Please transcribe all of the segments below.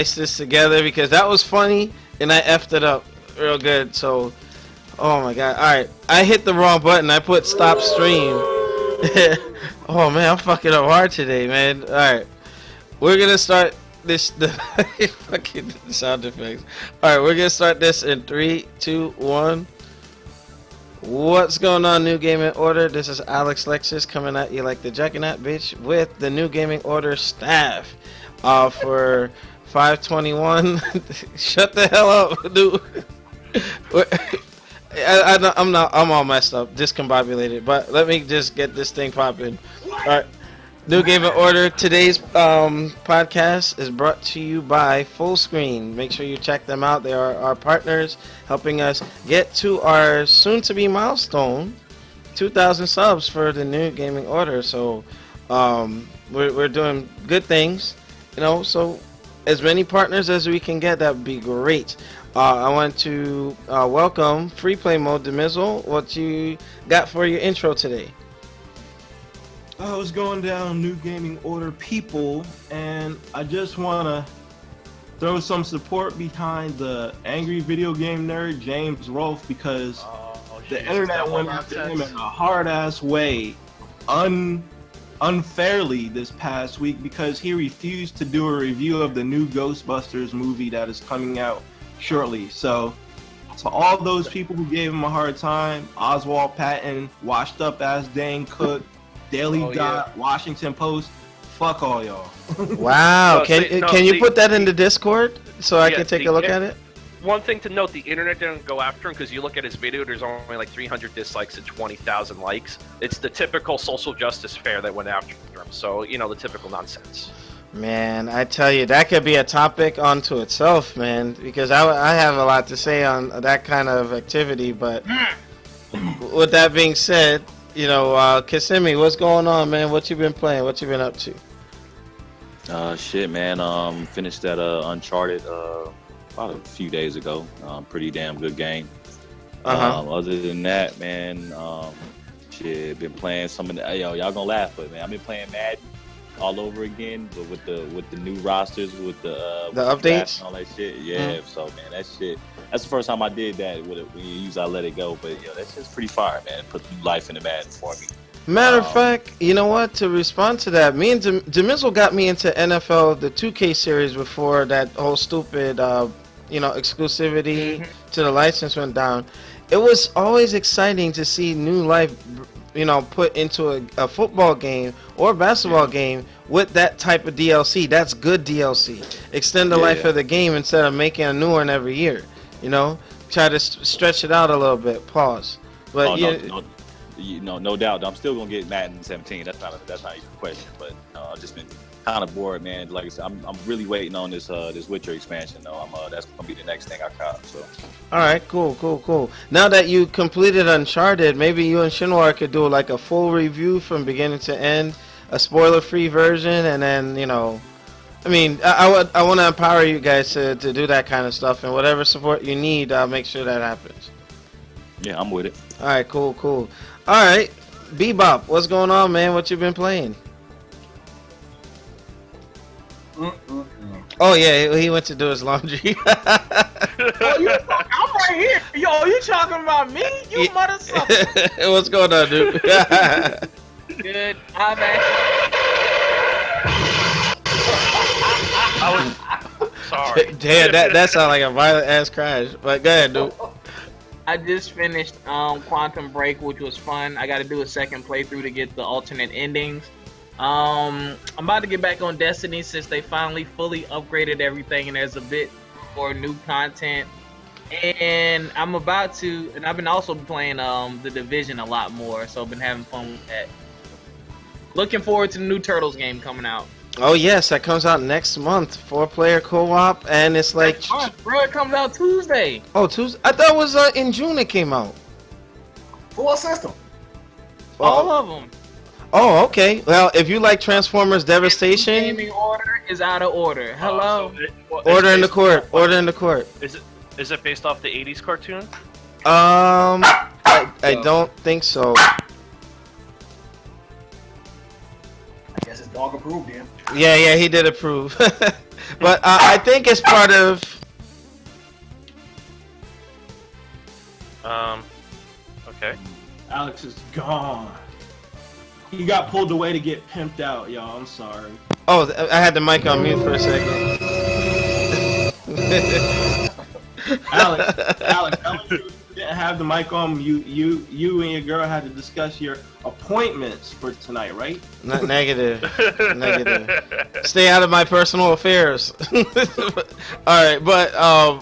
this together because that was funny and I effed it up real good. So, oh my god! All right, I hit the wrong button. I put stop stream. Oh man, I'm fucking up hard today, man. All right, we're gonna start this. The fucking sound effects. All right, we're gonna start this in 3, 2, 1. What's going on, New Gaming Order? This is Alex Lexus coming at you like the jackanap bitch with the New Gaming Order staff for 521. Shut the hell up, dude. I'm all messed up, discombobulated, but let me just get this thing popping. All right. New Gaming Order. Today's podcast is brought to you by Full Screen. Make sure you check them out. They are our partners, helping us get to our soon-to-be milestone, 2,000 subs for the New Gaming Order. So we're doing good things, you know. So as many partners as we can get, that would be great. I want to welcome Free Play Mode Demizzle. What you got for your intro today? I was going down New Gaming Order people, and I just want to throw some support behind the angry video game nerd James Rolfe because the internet went after him in a hard-ass way, unfairly this past week because he refused to do a review of the new Ghostbusters movie that is coming out shortly. So all those people who gave him a hard time, Oswald Patton, washed up ass Dane Cook, Daily Dot, yeah. Washington Post, fuck all y'all. Wow, can you put that in the Discord so I can take a look at it? One thing to note, the internet didn't go after him because you look at his video, there's only like 300 dislikes and 20,000 likes. It's the typical social justice fair that went after him, so, you know, the typical nonsense. Man, I tell you, that could be a topic unto itself, man, because I have a lot to say on that kind of activity, but with that being said, you know, Kissimmee, what's going on, man? What you been playing? What you been up to? Shit, man. Finished that Uncharted about a few days ago. Pretty damn good game. Other than that, man, shit, been playing some of the. Yo, y'all gonna laugh, but man, I've been playing Madden all over again, but with the new rosters, with the updates and all that shit. Yeah, so man, that shit. That's the first time I did that with it. When you use I Let It Go, but yo, that's just pretty fire, man. Put new life in the Madden for me. Matter of fact, you know what? To respond to that, me and Demizzle got me into NFL, the 2K series before that whole stupid, exclusivity to the license went down. It was always exciting to see new life, put into a football game or basketball game with that type of DLC. That's good DLC. Extend the life of the game instead of making a new one every year. You know, try to stretch it out a little bit. Pause. But no doubt. I'm still gonna get Madden 17. That's not even a question. But I've just been kind of bored, man. Like I said, I'm really waiting on this Witcher expansion. Though that's gonna be the next thing I cop. So. All right, cool. Now that you completed Uncharted, maybe you and Shinwar could do like a full review from beginning to end, a spoiler-free version, and then I want to empower you guys to do that kind of stuff, and whatever support you need, I'll make sure that happens. Yeah, I'm with it. All right, cool. All right, Bebop, what's going on, man? What you been playing? Oh yeah, he went to do his laundry. I'm right here. Yo, you talking about me? You mother sucker. What's going on, dude? Good. I'm actually. Sorry. Damn, that sounded like a violent ass crash. But go ahead, dude. I just finished Quantum Break, which was fun. I got to do a second playthrough to get the alternate endings. I'm about to get back on Destiny since they finally fully upgraded everything and there's a bit more new content. And I've been also playing the Division a lot more, so I've been having fun with that. Looking forward to the new Turtles game coming out. Oh yes, that comes out next month. 4-player co-op, and it's like. Bro, it comes out Tuesday. Oh, Tuesday. I thought it was in June. It came out. For what system? All of them. Oh, okay. Well, if you like Transformers Devastation, Gaming Order is out of order. Hello. Order in the court. Order in the court. Is it based off the 80s cartoon? I don't think so. I guess it's dog approved then. Yeah, he did approve. But I think it's part of. Okay. Alex is gone. He got pulled away to get pimped out, y'all. I'm sorry. Oh, I had the mic on mute for a second. Alex, you didn't have the mic on. You and your girl had to discuss your appointments for tonight, right? Not negative. Stay out of my personal affairs. All right, but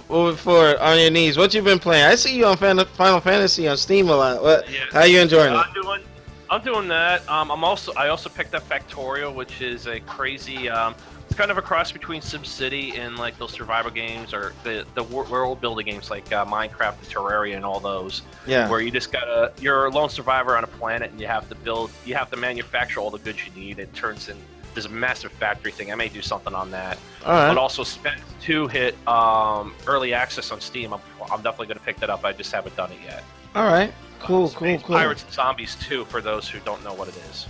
moving forward, on your knees. What you been playing? I see you on Final Fantasy on Steam a lot. How you enjoying it? I'm doing that. I also picked up Factorio, which is a crazy. It's kind of a cross between SimCity and like those survival games or the world building games like Minecraft and Terraria and all those. Yeah. Where you just you're a lone survivor on a planet and you have to manufacture all the goods you need. It turns in this massive factory thing. I may do something on that. All right. But also Spec 2 hit early access on Steam. I'm definitely going to pick that up. I just haven't done it yet. All right. Cool. Pirates and Zombies 2 for those who don't know what it is.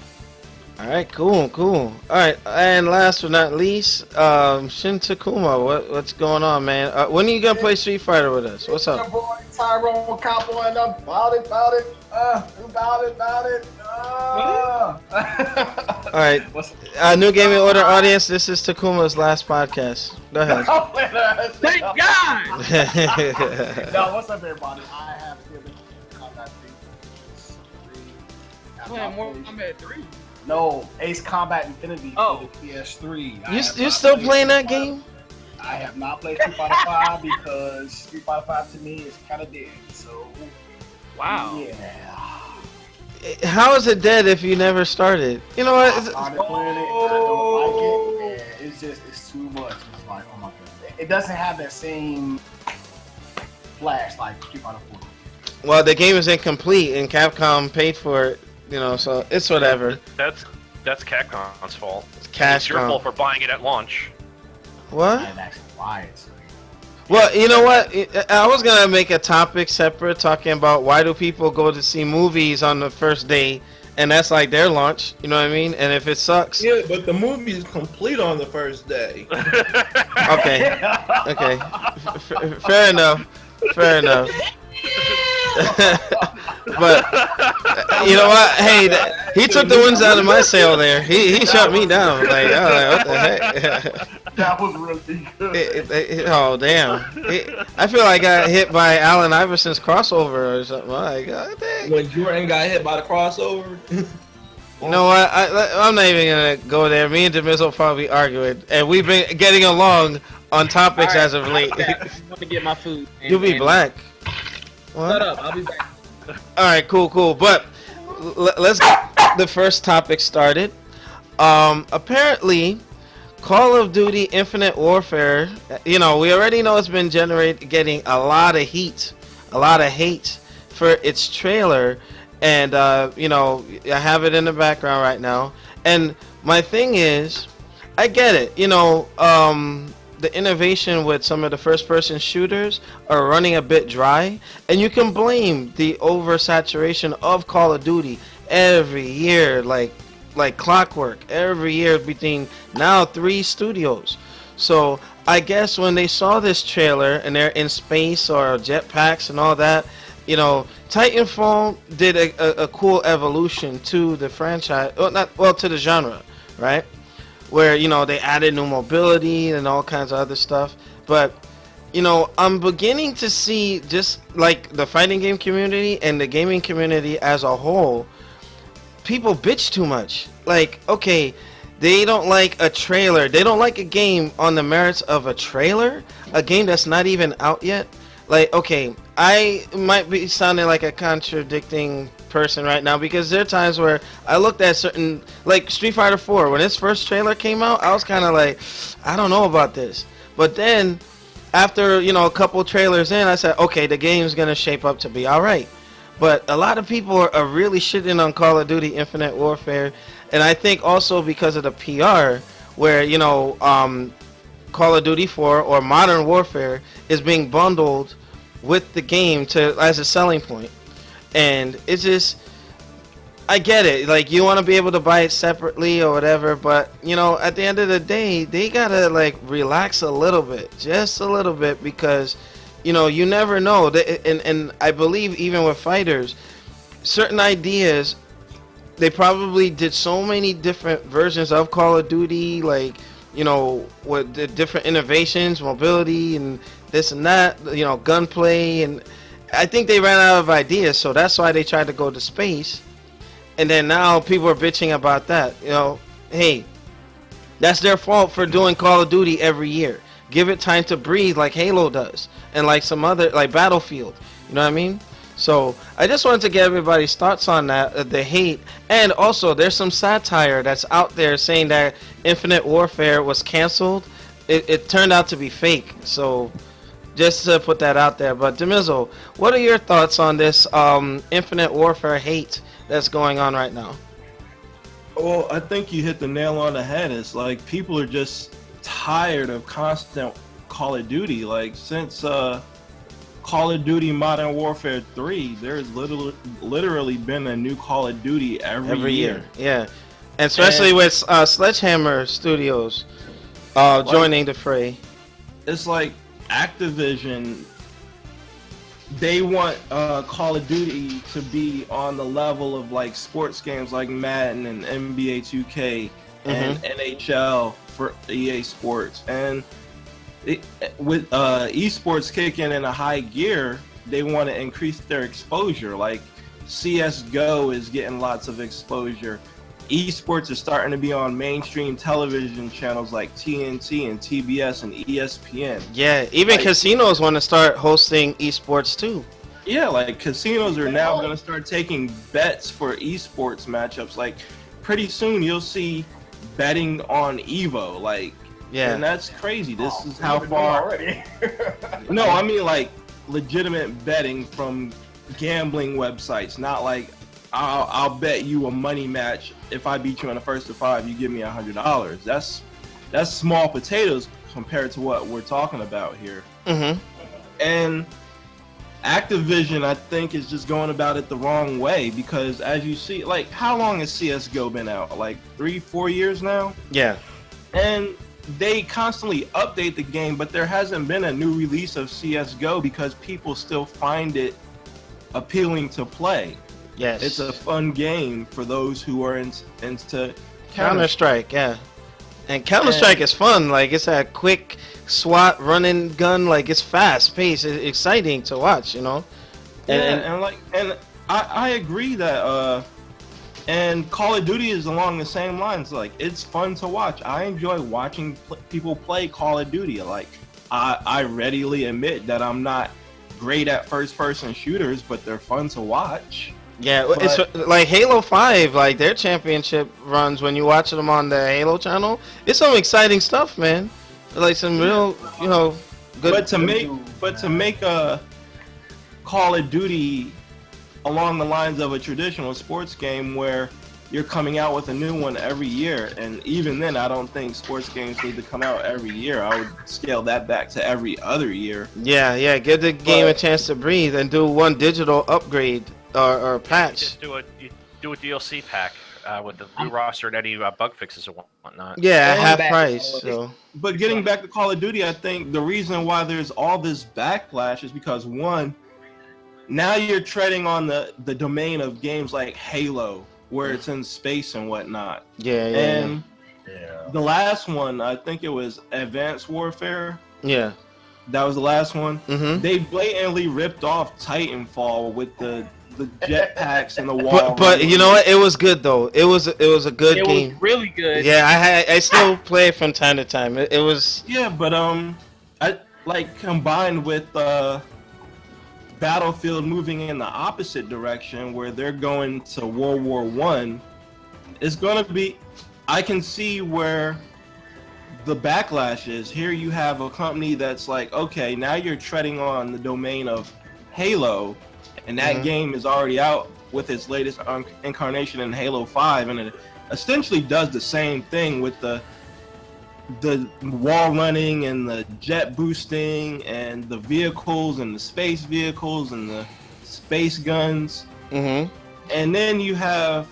All right, cool. All right, and last but not least, Shin Takuma, what's going on, man? When are you gonna play Street Fighter with us? What's up? Your boy Tyrone Capo and about it. All right, New Gaming Order audience, this is Takuma's last podcast. Go ahead. Thank God! No, what's up, everybody? I have given Combat 3. Playing Mortal Kombat 3. No, Ace Combat Infinity Oh. for the PS3. You still playing that game? I have not played Street Fighter 5 because Street Fighter 5 to me is kind of dead. So, Wow. yeah. How is it dead if you never started? You know what? I started playing it. I don't like it. And it's too much. It's like, oh my god. It doesn't have that same flash like Street Fighter 4. Well, the game is incomplete, and Capcom paid for it. You know, so it's whatever. That's Capcom's fault. It's your Capcom. fault for buying it at launch. What? I didn't actually buy it. So. Well, you know what? I was gonna make a topic separate talking about why do people go to see movies on the first day, and that's like their launch. You know what I mean? And if it sucks, Yeah, but the movie is complete on the first day. okay, fair enough. But you know what? Hey, he took the winds out of my sail there. He shut me down. Like, what the heck? That was really good. Oh damn! I feel like I got hit by Allen Iverson's crossover or something. My God, dang. When Jordan got hit by the crossover. You know what? I'm not even gonna go there. Me and Demiz will probably arguing, and we've been getting along on topics as of late. I'm gonna get my food. You'll be black. What? Shut up. I'll be back. All right, cool. But let's get the first topic started. Apparently, Call of Duty Infinite Warfare. You know, we already know it's been getting a lot of heat, a lot of hate for its trailer, and you know, I have it in the background right now. And my thing is, I get it. You know, the innovation with some of the first-person shooters are running a bit dry, and you can blame the oversaturation of Call of Duty every year, like clockwork, every year between now 3 studios. So I guess when they saw this trailer and they're in space or jetpacks and all that, you know, Titanfall did a cool evolution to the franchise, to the genre, right? Where, you know, they added new mobility and all kinds of other stuff. But, you know, I'm beginning to see, just like the fighting game community and the gaming community as a whole, people bitch too much. Like, okay, they don't like a trailer. They don't like a game on the merits of a trailer, a game that's not even out yet. Like, okay, I might be sounding like a contradicting person right now, because there are times where I looked at certain, like Street Fighter 4, when its first trailer came out, I was kind of like, I don't know about this. But then, after, you know, a couple trailers in, I said, okay, the game's gonna shape up to be alright. But a lot of people are really shitting on Call of Duty Infinite Warfare, and I think also because of the PR, where, you know, Call of Duty 4 or Modern Warfare is being bundled with the game as a selling point. And it's just, I get it. Like, you want to be able to buy it separately or whatever, but you know, at the end of the day, they gotta like relax a little bit, just a little bit, because you know you never know. And I believe even with fighters, certain ideas, they probably did so many different versions of Call of Duty, like you know, with the different innovations, mobility, and this and that. You know, gunplay, and I think they ran out of ideas, so that's why they tried to go to space. And then now people are bitching about that. You know, hey, that's their fault for doing Call of Duty every year. Give it time to breathe like Halo does, and like some other, like Battlefield. You know what I mean? So I just wanted to get everybody's thoughts on that, the hate, and also there's some satire that's out there saying that Infinite Warfare was canceled. It turned out to be fake. So just to put that out there. But Demizo, what are your thoughts on this Infinite Warfare hate that's going on right now? Well, I think you hit the nail on the head. It's like people are just tired of constant Call of Duty. Like since Call of Duty Modern Warfare 3, there's literally been a new Call of Duty every year. Yeah, and especially with Sledgehammer Studios joining the fray. It's like Activision, they want Call of Duty to be on the level of like sports games like Madden and NBA 2K and NHL for EA Sports. And with esports kicking in a high gear, they want to increase their exposure. Like CSGO is getting lots of exposure. Esports are starting to be on mainstream television channels like TNT and TBS and ESPN. Yeah, even like, casinos want to start hosting esports too. Yeah, like casinos are now going to start taking bets for esports matchups. Like pretty soon you'll see betting on Evo. Like, yeah, and that's crazy. This is how far. Already. No, I mean like legitimate betting from gambling websites, not like I'll bet you a money match. If I beat you in the first to 5, you give me $100. That's small potatoes compared to what we're talking about here. And Activision, I think, is just going about it the wrong way because, as you see, like, how long has CSGO been out? Like 3-4 years now? Yeah. And they constantly update the game, but there hasn't been a new release of CSGO because people still find it appealing to play. Yes. It's a fun game for those who are into Counter-Strike, yeah. And Counter-Strike is fun. Like, it's a quick SWAT running gun. Like, it's fast-paced. It's exciting to watch, you know? And I agree that and Call of Duty is along the same lines. Like, it's fun to watch. I enjoy watching people play Call of Duty. Like, I readily admit that I'm not great at first-person shooters, but they're fun to watch. Yeah, it's like Halo 5, like their championship runs when you watch them on the Halo channel. It's some exciting stuff, man. Like some real, you know, good. But to make a Call of Duty along the lines of a traditional sports game where you're coming out with a new one every year, and even then, I don't think sports games need to come out every year. I would scale that back to every other year. Yeah, give the game a chance to breathe and do one digital upgrade. Or patch. Just do a DLC pack with the new roster and any bug fixes and whatnot. Yeah, half price. So. But getting back to Call of Duty, I think the reason why there's all this backlash is because one, now you're treading on the domain of games like Halo, where it's in space and whatnot. And the last one, I think it was Advanced Warfare. Yeah. That was the last one. They blatantly ripped off Titanfall with the jetpacks and the wall. But you know what? It was good though. It was a good game. It was really good. Yeah, I still play it from time to time. It was. Yeah, but I like combined with Battlefield moving in the opposite direction where they're going to World War I. It's gonna be. I can see where the backlash is. Here you have a company that's like, okay, now you're treading on the domain of Halo. And that game is already out with its latest incarnation in Halo 5, and it essentially does the same thing with the wall running and the jet boosting and the vehicles and the space vehicles and the space guns. And then you have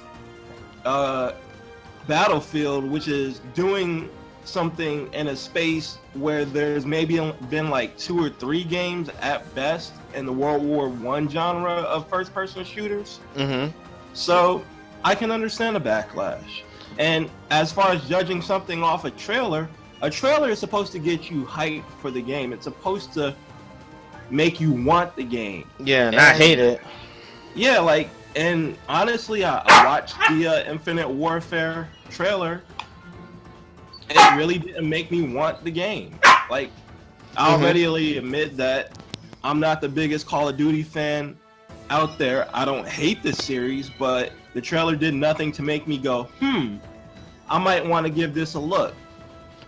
Battlefield, which is doing something in a space where there's maybe been like 2 or 3 games at best in the World War I genre of first-person shooters. Mm-hmm. So I can understand a backlash. And as far as judging something off a trailer is supposed to get you hyped for the game. It's supposed to make you want the game. Yeah, and I hate it. Yeah, like, and honestly, I watched the Infinite Warfare trailer. It really didn't make me want the game. Like, I'll readily admit that I'm not the biggest Call of Duty fan out there. I don't hate the series, but the trailer did nothing to make me go, I might want to give this a look.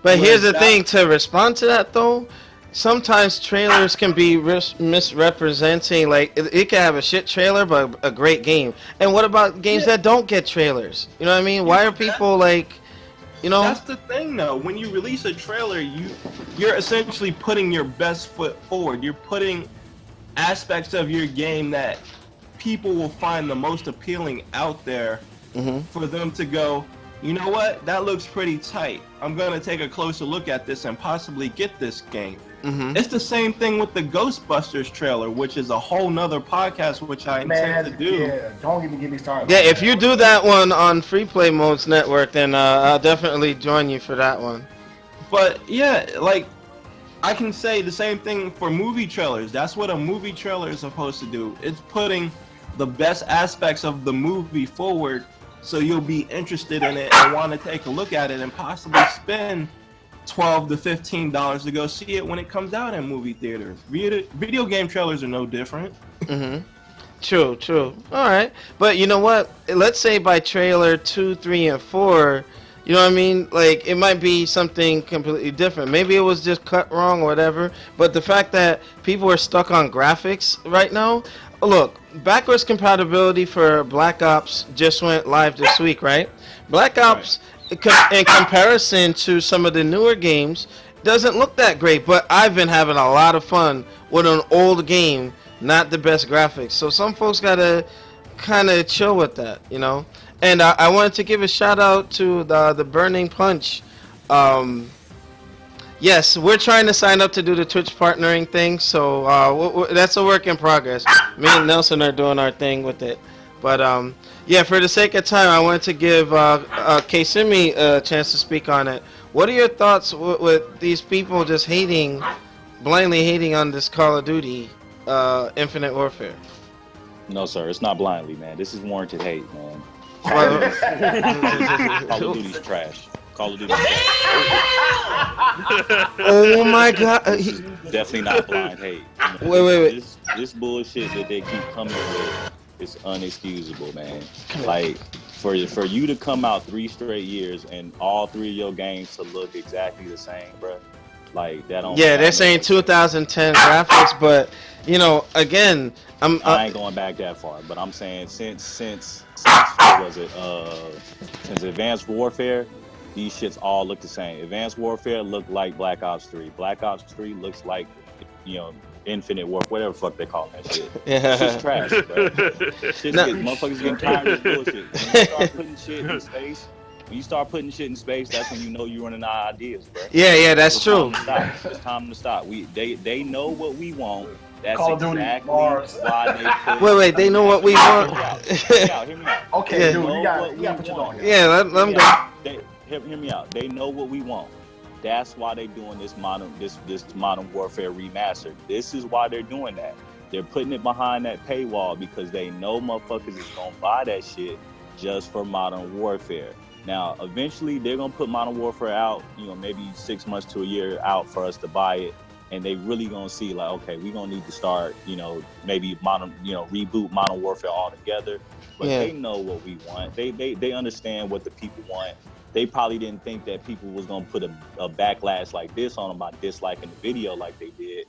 But here's the thing, to respond to that though, sometimes trailers can be misrepresenting, like it can have a shit trailer but a great game. And what about games that don't get trailers? You know what I mean? Why are people like, you know? That's the thing though. When you release a trailer, you're essentially putting your best foot forward. You're putting aspects of your game that people will find the most appealing out there for them to go, you know what? That looks pretty tight. I'm going to take a closer look at this and possibly get this game. It's the same thing with the Ghostbusters trailer, which is a whole nother podcast, which I intend to do. Yeah, don't even get me started. Yeah, if you do that one on Free Play Modes Network, then I'll definitely join you for that one. But yeah, like, I can say the same thing for movie trailers. That's what a movie trailer is supposed to do. It's putting the best aspects of the movie forward so you'll be interested in it and want to take a look at it and possibly spend $12 to $15 to go see it when it comes out in movie theaters. Video game trailers are no different. True. All right. But you know what? Let's say by trailer 2, 3, and 4, you know what I mean? Like, it might be something completely different. Maybe it was just cut wrong or whatever. But the fact that people are stuck on graphics right now, look, backwards compatibility for Black Ops just went live this week, right? Black Ops, in comparison to some of the newer games, doesn't look that great. But I've been having a lot of fun with an old game, not the best graphics. So some folks gotta kind of chill with that, you know? And I wanted to give a shout out to the Burning Punch. Yes, we're trying to sign up to do the Twitch partnering thing, so that's a work in progress. Me and Nelson are doing our thing with it. But yeah, for the sake of time, I wanted to give Kasimi a chance to speak on it. What are your thoughts with these people just blindly hating on this Call of Duty Infinite Warfare? No, sir, it's not blindly, man. This is warranted hate, man. Well, Call of Duty's trash. Call of Duty's trash. oh my God! Definitely not blind hate. Wait. This bullshit that they keep coming with is unexcusable, man. Like, for you to come out 3 straight years and all 3 of your games to look exactly the same, bro. Like, that don't. Yeah, they're saying 2010 graphics, but you know, again, I ain't going back that far, but I'm saying since what was it? Since Advanced Warfare, these shits all look the same. Advanced Warfare looked like Black Ops 3. Black Ops 3 looks like, you know, Infinite Warfare, whatever the fuck they call that shit. Yeah. Shit's trash, bro. Motherfuckers getting tired of this bullshit. When you start putting shit in space, that's when you know you're running out of ideas, bro. Yeah, that's true. It's time to stop. They know what we want. That's Call of Duty, exactly Mars. why they put... Wait, they know what we want. Hear me out. Okay, Yeah. dude, you gotta put your dog in. Yeah, let them go. Hear me out. They know what we want. That's why they're doing this modern warfare remaster. This is why they're doing that. They're putting it behind that paywall because they know motherfuckers is gonna buy that shit just for Modern Warfare. Now, eventually, they're gonna put Modern Warfare out. You know, maybe 6 months to a year out for us to buy it. And they really gonna see, like, okay, we're gonna need to start, you know, maybe reboot Modern Warfare altogether. But Yeah. They know what we want. They understand what the people want. They probably didn't think that people was gonna put a backlash like this on them by disliking the video like they did.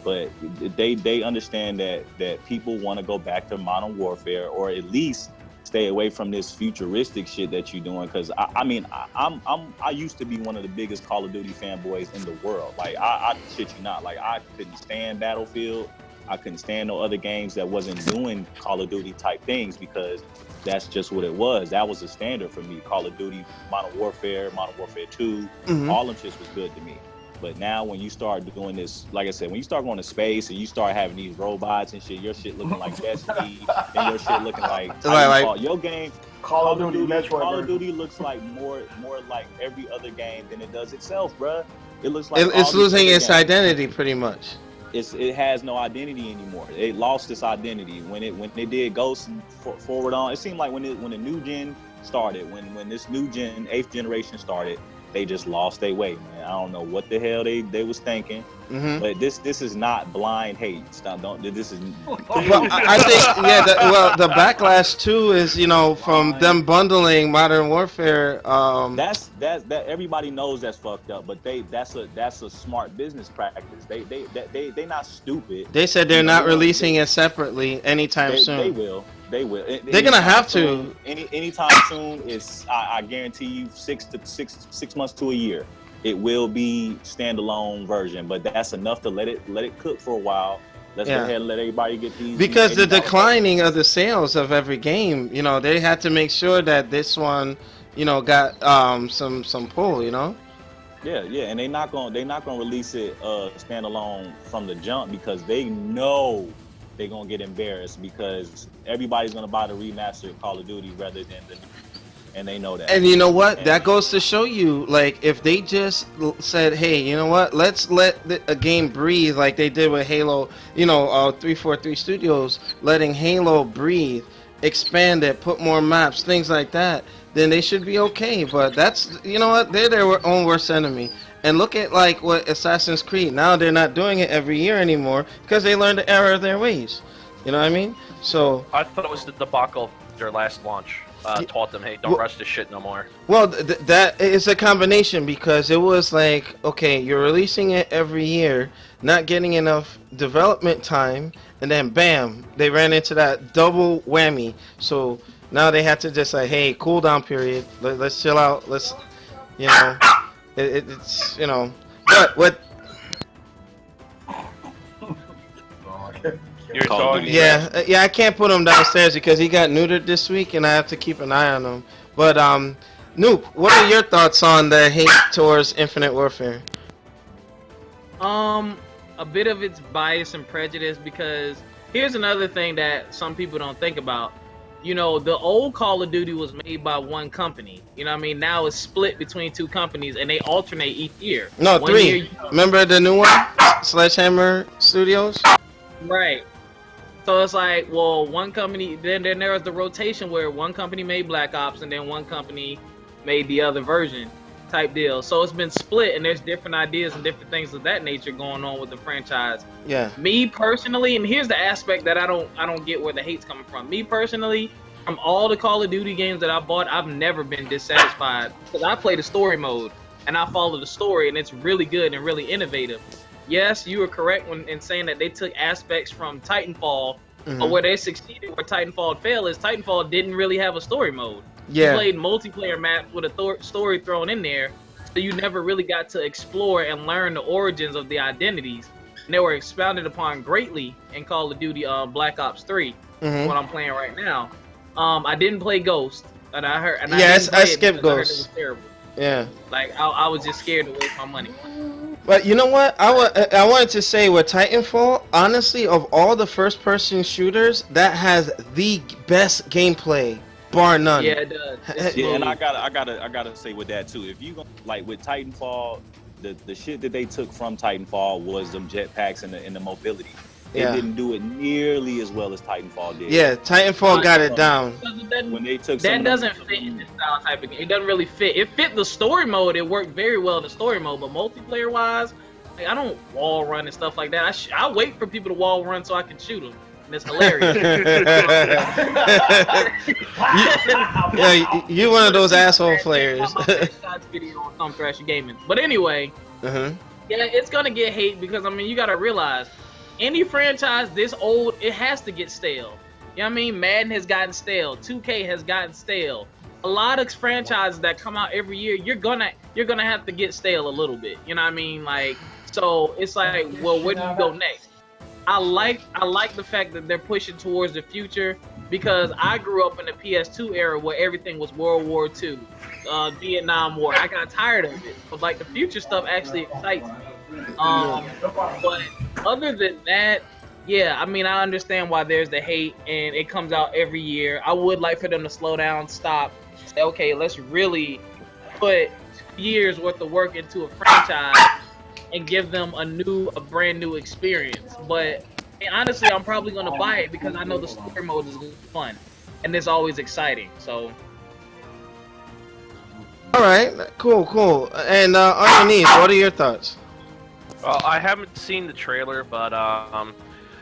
But they understand that people want to go back to Modern Warfare, or at least stay away from this futuristic shit that you're doing. Because I used to be one of the biggest Call of Duty fanboys in the world. Like I shit you not. Like I couldn't stand Battlefield. I couldn't stand no other games that wasn't doing Call of Duty type things because that's just what it was. That was the standard for me. Call of Duty, Modern Warfare 2, all them shits was good to me. But now when you start doing this, like I said, when you start going to space and you start having these robots and shit, your shit looking like Destiny, and your shit looking like Titanfall. Your game, Call of Duty, Call of Duty looks like more like every other game than it does itself, bruh. It looks like it's losing its identity pretty much. It has no identity anymore. It lost its identity when they did Ghost and Forward On. It seemed like when the new gen started, when this new gen 8th generation started, they just lost their way, man. I don't know what the hell they was thinking, but this is not blind hate. This is. Well, I think the backlash too is from them bundling Modern Warfare. That everybody knows that's fucked up, but that's a smart business practice. They not stupid. They said they're not releasing it separately anytime soon. They will. They're gonna have to. Anytime soon is I guarantee you 6 months to a year. It will be standalone version, but that's enough to let it cook for a while. Let's go ahead and let everybody get these. Because the declining of the sales of every game, they had to make sure that this one, got some pull, Yeah, and they're not gonna release it standalone from the jump because they know they're gonna get embarrassed because everybody's gonna buy the remastered Call of Duty rather than the, and they know that. And you know what? That goes to show you, like, if they just said, hey, you know what? Let's let a game breathe like they did with Halo, 343 Studios, letting Halo breathe, expand it, put more maps, things like that, then they should be okay. But that's, they're their own worst enemy. And look at like what Assassin's Creed. Now they're not doing it every year anymore because they learned the error of their ways. You know what I mean? So I thought it was the debacle of their last launch. Taught them, hey, don't rush this shit no more. Well, that is a combination because it was like, okay, you're releasing it every year, not getting enough development time, and then bam, they ran into that double whammy. So now they had to just say, hey, cool down period. Let's chill out. Let's, it's but what. Your dog. Yeah, I can't put him downstairs because he got neutered this week, and I have to keep an eye on him. But Noop, what are your thoughts on the hate towards Infinite Warfare? A bit of it's bias and prejudice because here's another thing that some people don't think about. The old Call of Duty was made by one company. Now it's split between two companies, and they alternate each year. No, 3. Remember the new one? Sledgehammer Studios? Right. So it's like, well, one company, then there was the rotation where one company made Black Ops, and then one company made the other version type deal. So it's been split, and there's different ideas and different things of that nature going on with the franchise. Yeah. Me personally, and here's the aspect that I don't get where the hate's coming from. Me personally, from all the Call of Duty games that I bought, I've never been dissatisfied because I play the story mode and I follow the story, and it's really good and really innovative. Yes, you were correct in saying that they took aspects from Titanfall, but where they succeeded, where Titanfall failed, is Titanfall didn't really have a story mode. Yeah. You played multiplayer maps with a story thrown in there, so you never really got to explore and learn the origins of the identities. And they were expounded upon greatly in Call of Duty Black Ops 3, what I'm playing right now. I didn't play Ghost, and I heard. And yes, I skipped Ghost. I heard it was terrible. Yeah. Like I was just scared to waste my money. But you know what? I wanted to say with Titanfall, honestly, of all the first-person shooters, that has the best gameplay, bar none. Yeah, it does. Yeah, and I gotta say with that too. If you go like with Titanfall, the shit that they took from Titanfall was them jetpacks and the mobility. They didn't do it nearly as well as Titanfall did. Yeah, Titanfall got it down. When they took that doesn't fit in this style type of game. It doesn't really fit. It fit the story mode. It worked very well in the story mode, but multiplayer wise, like, I don't wall run and stuff like that. I wait for people to wall run so I can shoot them. And it's hilarious. you one of those asshole players. Video on some Thrasher Gaming. But anyway, yeah, it's gonna get hate because you gotta realize. Any franchise this old, it has to get stale. You know what I mean? Madden has gotten stale. 2K has gotten stale. A lot of franchises that come out every year, you're gonna have to get stale a little bit. You know what I mean? Like, so it's like, well, where do you go next? I like the fact that they're pushing towards the future because I grew up in the PS2 era where everything was World War II, Vietnam War. I got tired of it, but like the future stuff actually excites me. But other than that, yeah, I mean I understand why there's the hate and it comes out every year. I would like for them to slow down, stop, say okay, let's really put years worth of work into a franchise and give them a brand new experience. But honestly, I'm probably gonna buy it because I know the story mode is fun and it's always exciting. So, All right, cool. And underneath, what are your thoughts? Well, I haven't seen the trailer, but I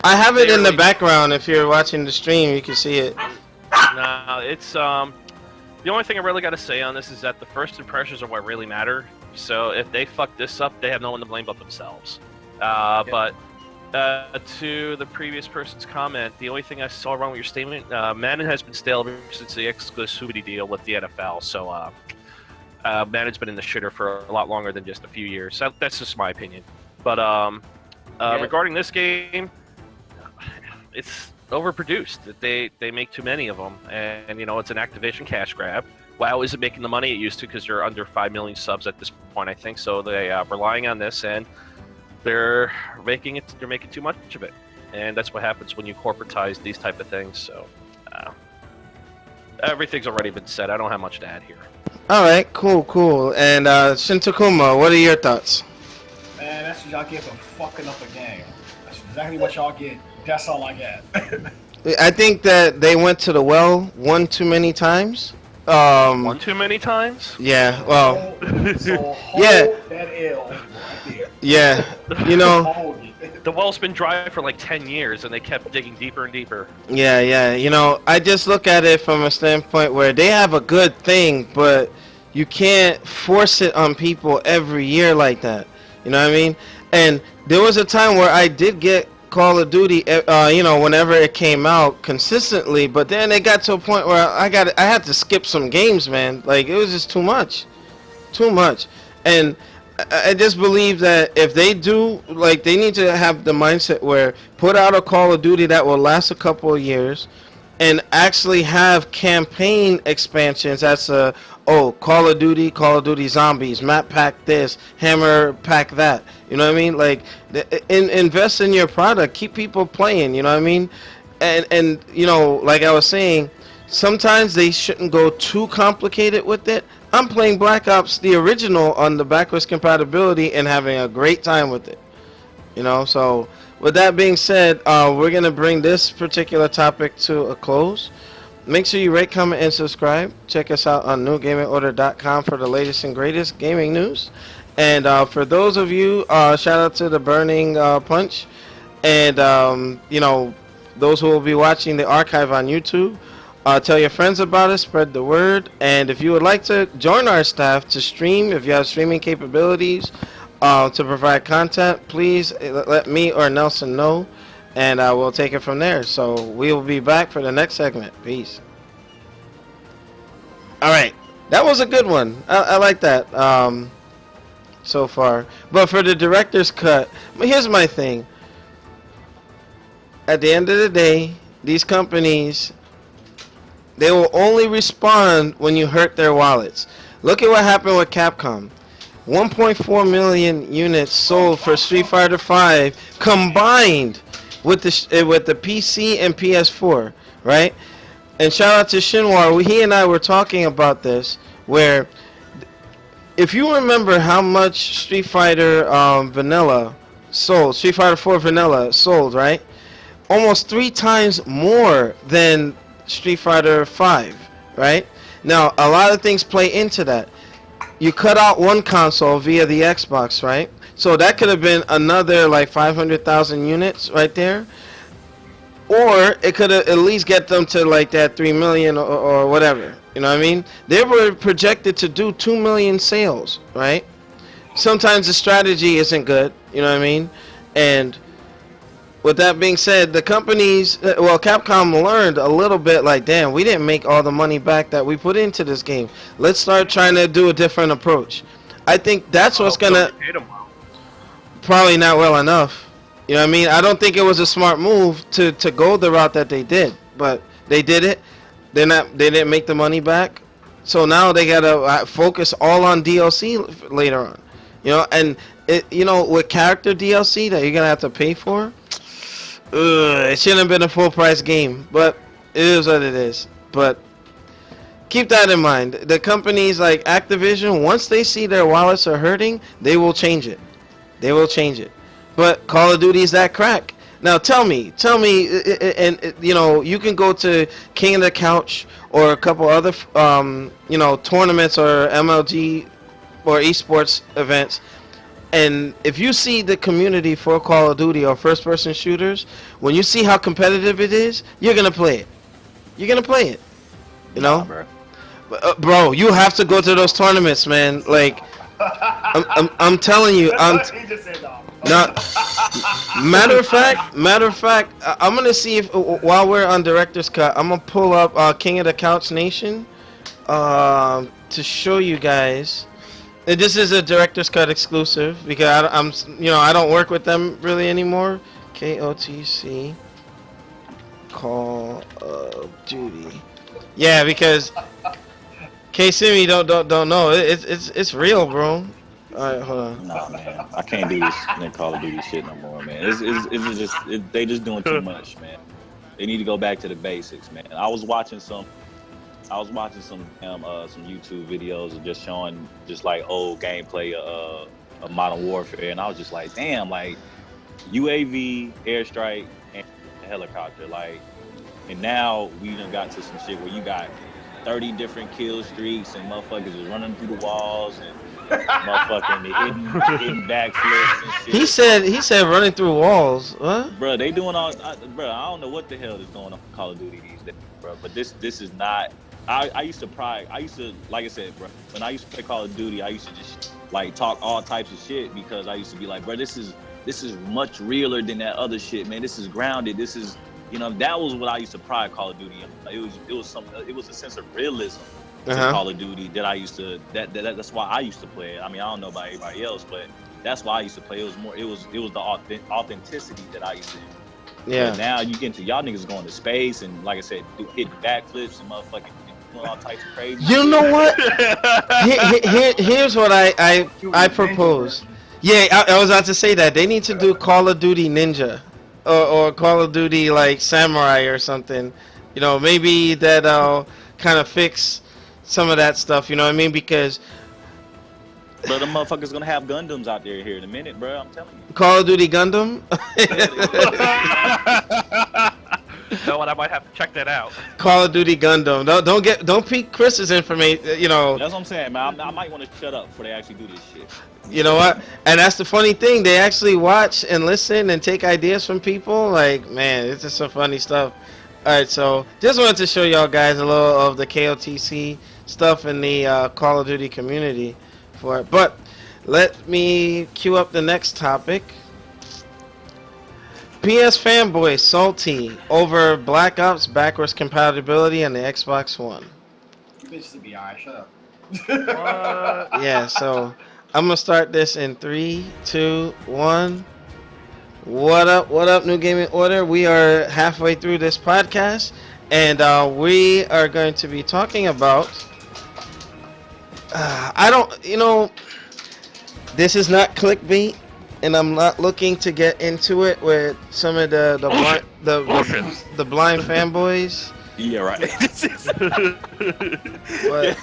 have it in the really- background. If you're watching the stream, you can see it. no, it's the only thing I really got to say on this is that the first impressions are what really matter. So if they fuck this up, they have no one to blame but themselves. But to the previous person's comment, the only thing I saw wrong with your statement, Madden has been stale ever since the exclusivity deal with the NFL. So Madden's been in the shitter for a lot longer than just a few years. So that's just my opinion. But regarding this game, it's overproduced. They make too many of them, and you know it's an Activision cash grab. WoW isn't making the money it used to because you're under 5 million subs at this point, I think. So they are relying on this, and they're making too much of it, and that's what happens when you corporatize these type of things. So everything's already been said. I don't have much to add here. All right, cool. And Shintakuma, what are your thoughts? Man, that's what y'all get for fucking up a game. That's exactly what y'all get. That's all I got. I think that they went to the well one too many times. One too many times? Yeah, well, So hold Yeah. that L right there. yeah, you know, Hold it. The well's been dry for like 10 years, and they kept digging deeper and deeper. yeah, you know, I just look at it from a standpoint where they have a good thing, but you can't force it on people every year like that. You know what I mean? And there was a time where I did get Call of Duty, you know, whenever it came out consistently, but then it got to a point where I had to skip some games, man. Like it was just too much, and I just believe that if they do, like, they need to have the mindset where put out a Call of Duty that will last a couple of years, and actually have campaign expansions. That's Call of Duty Zombies, map pack this, hammer pack that. You know what I mean? Like, invest in your product, keep people playing. You know what I mean? And you know, like I was saying, sometimes they shouldn't go too complicated with it. I'm playing Black Ops the original on the backwards compatibility and having a great time with it. You know, so with that being said, we're gonna bring this particular topic to a close. Make sure you rate, comment, and subscribe. Check us out on newgamingorder.com for the latest and greatest gaming news. And for those of you, shout out to the Burning Punch, and you know, those who will be watching the archive on YouTube. Tell your friends about it, spread the word, and if you would like to join our staff to stream, if you have streaming capabilities to provide content, please let me or Nelson know, and we'll take it from there. So we will be back for the next segment. Peace. All right, that was a good one. I like that so far. But for the director's cut, here's my thing. At the end of the day, these companies, they will only respond when you hurt their wallets. Look at what happened with Capcom. 1.4 million units sold for Street Fighter V combined with the PC and PS4, right? And shout out to Shinwar. He and I were talking about this, where if you remember how much Street Fighter Vanilla sold, Street Fighter 4 Vanilla sold, right? Almost 3 times more than Street Fighter 5, right? Now, a lot of things play into that. You cut out one console via the Xbox, right? So that could have been another like 500,000 units right there. Or it could have at least get them to like that 3 million or whatever. You know what I mean? They were projected to do 2 million sales, right? Sometimes the strategy isn't good, you know what I mean? And with that being said, the companies, well, Capcom learned a little bit like, damn, we didn't make all the money back that we put into this game. Let's start trying to do a different approach. I think that's what's going to... Paid 'em well. Probably not well enough. You know what I mean? I don't think it was a smart move to go the route that they did, but they did it. They didn't make the money back, so now they gotta focus all on DLC later on. You know, and with character DLC that you're gonna have to pay for, it shouldn't have been a full price game, but it is what it is. But keep that in mind. The companies like Activision, once they see their wallets are hurting, they will change it. They will change it. But Call of Duty is that crack. Now tell me, and you can go to King of the Couch or a couple other tournaments or MLG or esports events, and if you see the community for Call of Duty or first person shooters, when you see how competitive it is, you're gonna play it. You're gonna play it. You know, Nah, bro. Bro, you have to go to those tournaments, man. Like, I'm telling you, He just said no. not. Matter of fact, I'm gonna see if while we're on director's cut, I'm gonna pull up King of the Couch Nation to show you guys. And this is a director's cut exclusive because I don't work with them really anymore. KOTC Call of Duty. Yeah, because K-Simi don't know. It's real, bro. Alright, hold on. Nah, man, I can't do this Call of Duty shit no more, man. They just doing too much, man. They need to go back to the basics, man. I was watching some YouTube videos of just showing just like old gameplay of Modern Warfare, and I was just like, damn, like UAV, airstrike, and helicopter, like, and now we done got to some shit where you got 30 different kill streaks and motherfuckers is running through the walls and motherfucking hitting backflips and shit. He said running through walls. What? Bro, they doing all. Bro, I don't know what the hell is going on with Call of Duty these days, bro. But this is not. I used to, like I said, bro. When I used to play Call of Duty, I used to just like talk all types of shit because I used to be like, bro, this is much realer than that other shit, man. This is grounded. This is, that was what I used to pride Call of Duty. It was a sense of realism to Call of Duty that I used to. That's why I used to play it. I mean, I don't know about everybody else, but that's why I used to play. It was more. It was the authenticity that I used to. Yeah. But now you get into y'all niggas going to space and, like I said, hitting backflips and motherfucking doing all types of crazy. You know what? Here's what I propose. Yeah, I was about to say that they need to do Call of Duty Ninja, or Call of Duty like Samurai or something. Maybe that'll kind of fix some of that stuff. You know what I mean? Because Bro, the motherfuckers gonna have Gundams out there here in a minute, bro. I'm telling you. Call of Duty Gundam. No, and I might have to check that out. Call of Duty Gundam. Don't peek Chris's information. That's what I'm saying, man. I might want to shut up before they actually do this shit. You know what? And that's the funny thing. They actually watch and listen and take ideas from people. Like, man, it's just some funny stuff. All right, so just wanted to show y'all guys a little of the KOTC stuff in the Call of Duty community for it. But let me cue up the next topic. PS fanboy salty over Black Ops backwards compatibility on the Xbox One. You bitches be alright, shut up. Yeah, so I'm gonna start this in 3, 2, 1. What up, New Gaming Order? We are halfway through this podcast, and we are going to be talking about. This is not clickbait, and I'm not looking to get into it with some of the blind fanboys. Yeah, right. But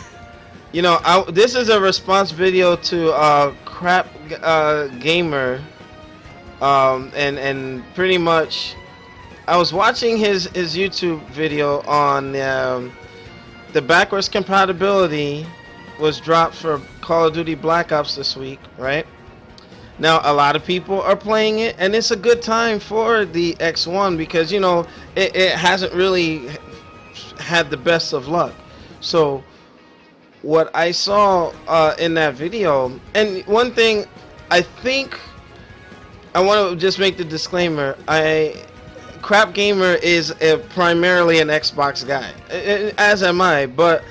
this is a response video to Crap Gamer, and pretty much I was watching his YouTube video on the backwards compatibility was dropped for Call of Duty Black Ops this week, right? Now a lot of people are playing it, and it's a good time for the X1 because it hasn't really had the best of luck. So what I saw in that video, and one thing I think I want to just make the disclaimer, Crap Gamer is primarily an Xbox guy, as am I, but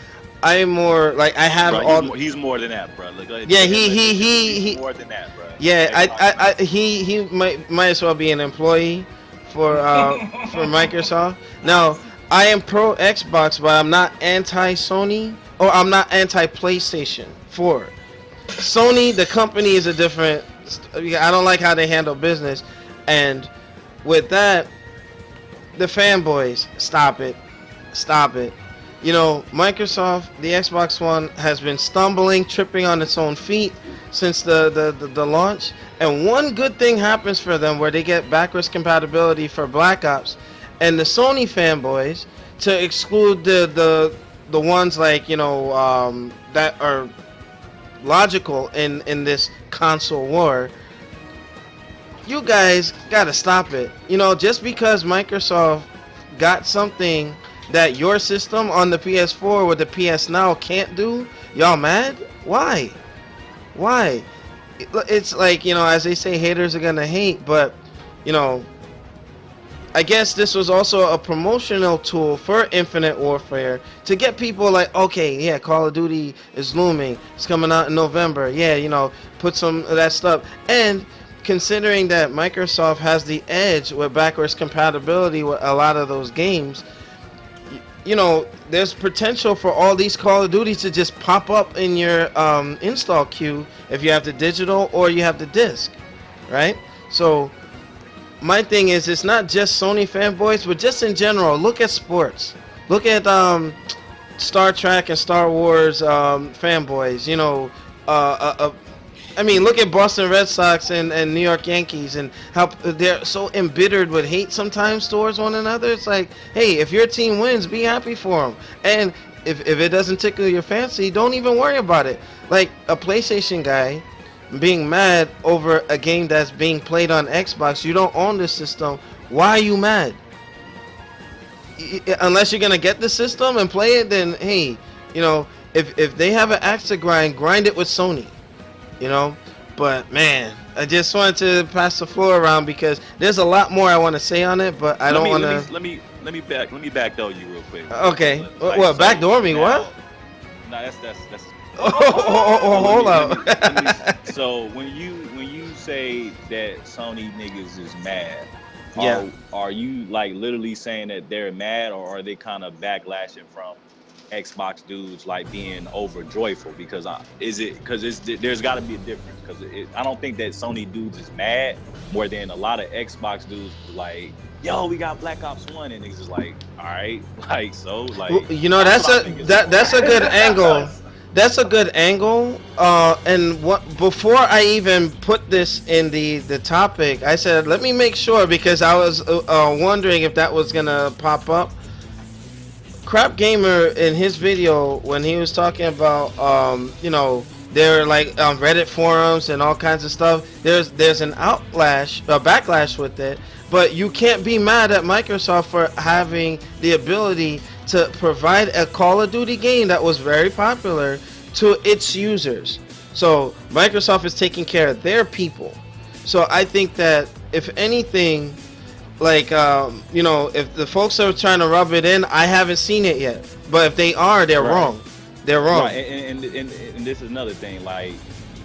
I'm more like I have bro, all. He's more than that, bro. Yeah, he's more than that, bro. Yeah, he might as well be an employee for Microsoft. Now, I am pro Xbox, but I'm not anti Sony, or I'm not anti PlayStation 4. Sony, the company, is a different. I don't like how they handle business, and with that, the fanboys, stop it. You know, Microsoft, the Xbox One has been stumbling, tripping on its own feet since the launch. And one good thing happens for them where they get backwards compatibility for Black Ops, and the Sony fanboys, to exclude the ones like, you know, that are logical in this console war. You guys gotta stop it. You know, just because Microsoft got something that your system on the PS4 with the PS Now can't do, y'all mad? Why? Why? It's like, you know, as they say, haters are gonna hate, but, you know, I guess this was also a promotional tool for Infinite Warfare to get people like, okay, yeah, Call of Duty is looming. It's coming out in November. Yeah, you know, put some of that stuff. And considering that Microsoft has the edge with backwards compatibility with a lot of those games, you know, there's potential for all these Call of Duties to just pop up in your install queue if you have the digital or you have the disc, right? So my thing is, it's not just Sony fanboys, but just in general. Look at sports. Look at Star Trek and Star Wars fanboys. You know, I mean, look at Boston Red Sox and New York Yankees, and how they're so embittered with hate sometimes towards one another. It's like, hey, if your team wins, be happy for them. And if it doesn't tickle your fancy, don't even worry about it. Like a PlayStation guy being mad over a game that's being played on Xbox. You don't own the system. Why are you mad? Unless you're gonna get the system and play it, then hey, you know, if they have an axe to grind it with Sony, you know. But man, I just wanted to pass the floor around because there's a lot more I want to say on it, but I don't want to. Let me backdoor you real quick. Okay, Like, what, so backdoor me? now, What? No, that's. Hold up. So when you say that Sony niggas is mad, Yeah. are you like literally saying that they're mad, or are they kind of backlashing from Xbox dudes like being over joyful? Because there's got to be a difference, because I don't think that Sony dudes is mad more than a lot of Xbox dudes like, yo, we got Black Ops 1, and it's just like, all right, like, so like, Well, you know, that's a good angle. That's a good angle. And what, before I even put this in the topic, I said, let me make sure, because I was wondering if that was gonna pop up. Crap Gamer, in his video, when he was talking about you know, there are like Reddit forums and all kinds of stuff, there's an backlash with it, but you can't be mad at Microsoft for having the ability to provide a Call of Duty game that was very popular to its users. So Microsoft is taking care of their people. So I think that if anything, like you know, if the folks are trying to rub it in, I haven't seen it yet. But if they are, they're wrong. They're wrong. Right. And this is another thing. Like,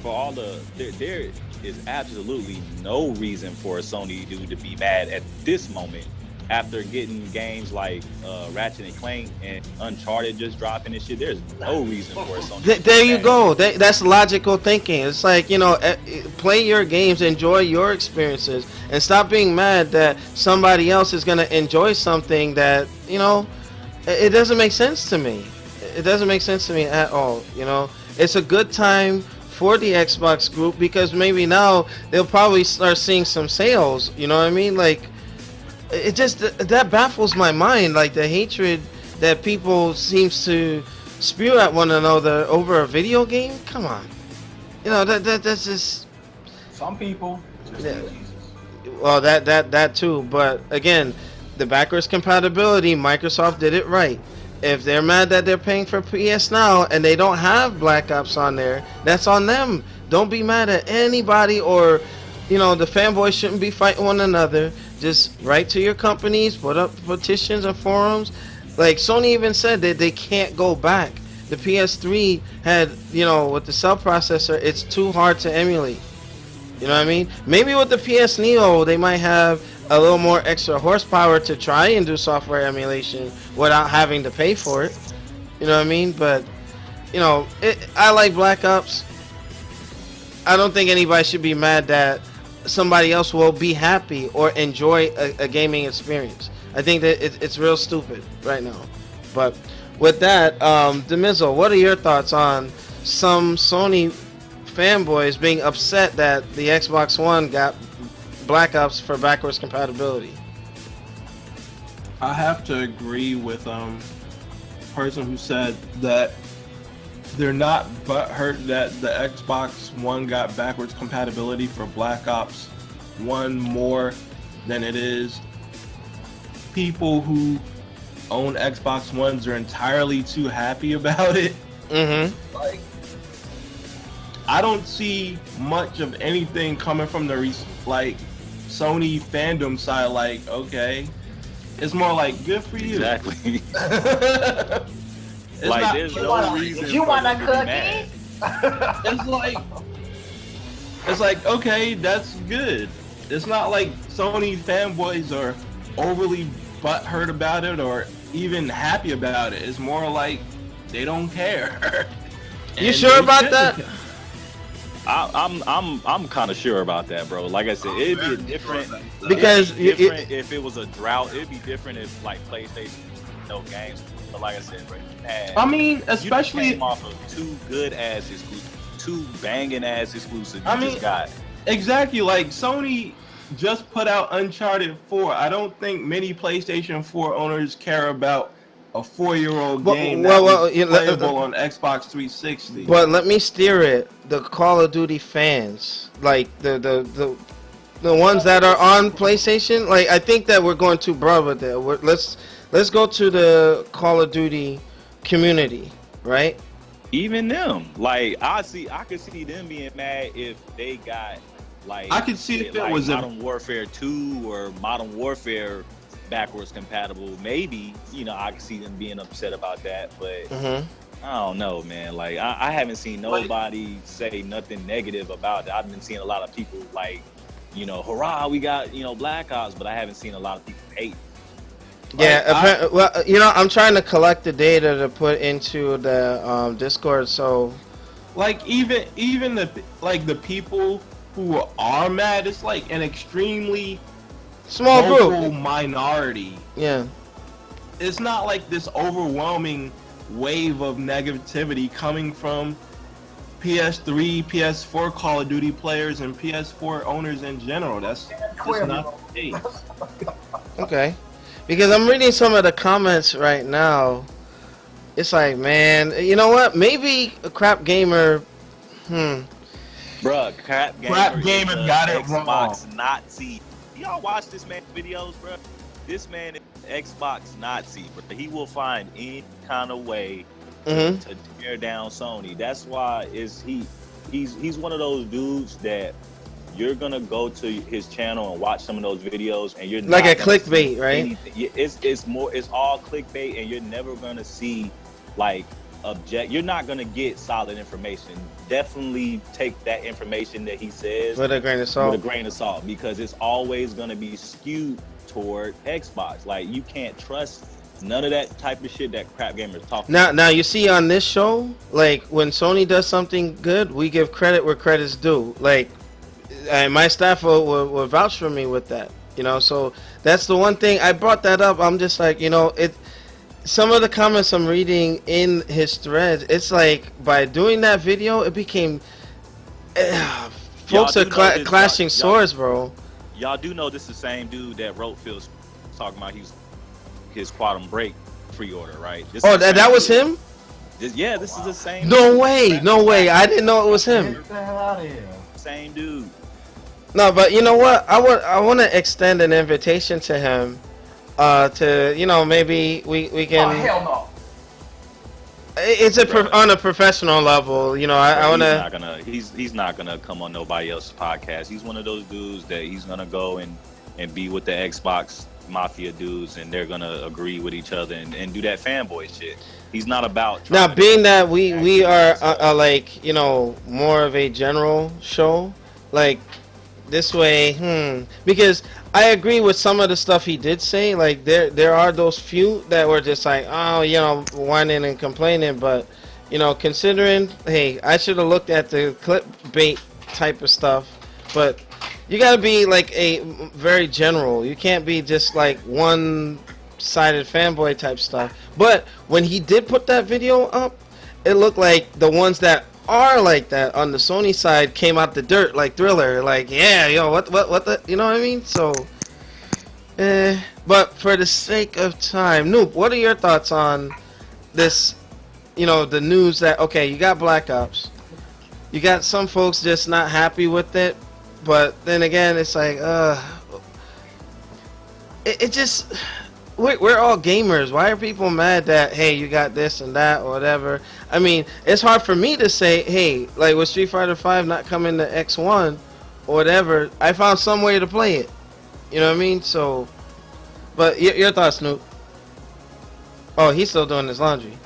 for all there is absolutely no reason for a Sony dude to be mad at this moment, after getting games like Ratchet and Clank and Uncharted just dropping and shit. There's no reason for a Sony. There you go. That's logical thinking. It's like, you know, play your games, enjoy your experiences, and stop being mad that somebody else is gonna enjoy something that, you know, it doesn't make sense to me. It doesn't make sense to me at all. You know, it's a good time for the Xbox group, because maybe now they'll probably start seeing some sales. You know what I mean? Like, it just, that baffles my mind, like the hatred that people seems to spew at one another over a video game. Come on, you know, that's just Some people just Yeah. need Jesus. Well, that too. But again, the backwards compatibility, Microsoft did it right. If they're mad that they're paying for PS Now and they don't have Black Ops on there, that's on them. Don't be mad at anybody, or, you know, the fanboys shouldn't be fighting one another. Just write to your companies, put up petitions and forums. Like Sony even said that they can't go back. The PS3 had, you know, with the cell processor, it's too hard to emulate. You know what I mean? Maybe with the PS Neo, they might have a little more extra horsepower to try and do software emulation without having to pay for it. You know what I mean? But I like Black Ops. I don't think anybody should be mad that somebody else will be happy or enjoy a gaming experience. I think that it's real stupid right now. But with that, Demizo, what are your thoughts on some Sony fanboys being upset that the Xbox One got Black Ops for backwards compatibility? I have to agree with person who said that they're not butthurt that the Xbox One got backwards compatibility for Black Ops 1 more than it is people who own Xbox Ones are entirely too happy about it. Mm-hmm. Like, I don't see much of anything coming from the Sony fandom side. Like, okay, it's more like good for you. Exactly. It's like not, there's no reason. You want a for them to be cookie? mad. it's like okay, that's good. It's not like Sony fanboys are overly butthurt about it or even happy about it. It's more like they don't care. You And sure they about shouldn't that? care. I'm kind of sure about that, bro. Like I said, it'd be different Because it'd be different if it was a drought. It'd be different if like PlayStation no games. But like I said, bro, I mean, you especially came off of two good ass exclusives, two banging ass exclusives. I You mean, just got exactly like Sony just put out Uncharted 4. I don't think many PlayStation 4 owners care about a 4-year-old game that was playable on Xbox 360. But let me steer it. The Call of Duty fans, like the ones that are on PlayStation, like I think that we're going too broad with that. Let's go to the Call of Duty community, right? even them. Like I could see them being mad if they got like I could see if it like was a Modern Warfare 2 or Modern Warfare backwards compatible. Maybe, I could see them being upset about that, but I don't know, man. Like I haven't seen nobody say nothing negative about it. I've been seeing a lot of people like, hurrah, we got, Black Ops, but I haven't seen a lot of people hate. Yeah, I'm trying to collect the data to put into the Discord. So, like even the people who are mad, it's like an extremely small vocal group minority. Yeah, it's not like this overwhelming wave of negativity coming from PS3, PS4 Call of Duty players and PS4 owners in general. That's just not the case. okay. Because I'm reading some of the comments right now. It's like, man, you know what? Maybe a crap gamer. Bruh, crap gamer got it Xbox wrong. Nazi. Y'all watch this man's videos, bruh? This man is Xbox Nazi, bruh. He will find any kind of way to tear down Sony. That's why he's one of those dudes that you're gonna go to his channel and watch some of those videos, and you're Like not a clickbait, right? It's all clickbait, and you're never gonna see like you're not gonna get solid information. Definitely take that information that he says With a grain of salt. Because it's always gonna be skewed toward Xbox. Like you can't trust none of that type of shit that crap gamers talk about. Now you see on this show, like when Sony does something good, we give credit where credit's due. Like, and my staff will vouch for me with that. So that's the one thing I brought that up. I'm just like, some of the comments I'm reading in his threads, it's like by doing that video, it became folks are clashing swords, bro. Y'all do know this is the same dude that wrote Phil's talking about his Quantum Break pre-order, right? That was him? This is the same. No way! I didn't know it was him. Get the hell out of here. Same dude. No, but you know what? I want to extend an invitation to him, to maybe we can. Oh hell no! It's on a professional level, I want to. He's not gonna come on nobody else's podcast. He's one of those dudes that he's gonna go and be with the Xbox Mafia dudes, and they're gonna agree with each other and do that fanboy shit. He's not about. Now, being that we are like more of a general show, like this way, because I agree with some of the stuff he did say. Like there are those few that were just like, oh, whining and complaining. But considering, hey, I should have looked at the clickbait type of stuff. But you gotta be like a very general. You can't be just like one-sided fanboy type stuff. But when he did put that video up, it looked like the ones that are like that on the Sony side came out the dirt like Thriller, like what the, you know what I mean? So but for the sake of time, Noop, what are your thoughts on this, the news that, okay, you got Black Ops, you got some folks just not happy with it, but then again it's like it just, we're all gamers. Why are people mad that, hey, you got this and that or whatever? I mean, it's hard for me to say, hey, like with Street Fighter 5 not coming to X1 or whatever, I found some way to play it. You know what I mean? So, but your thoughts, Snoop? Oh, he's still doing his laundry.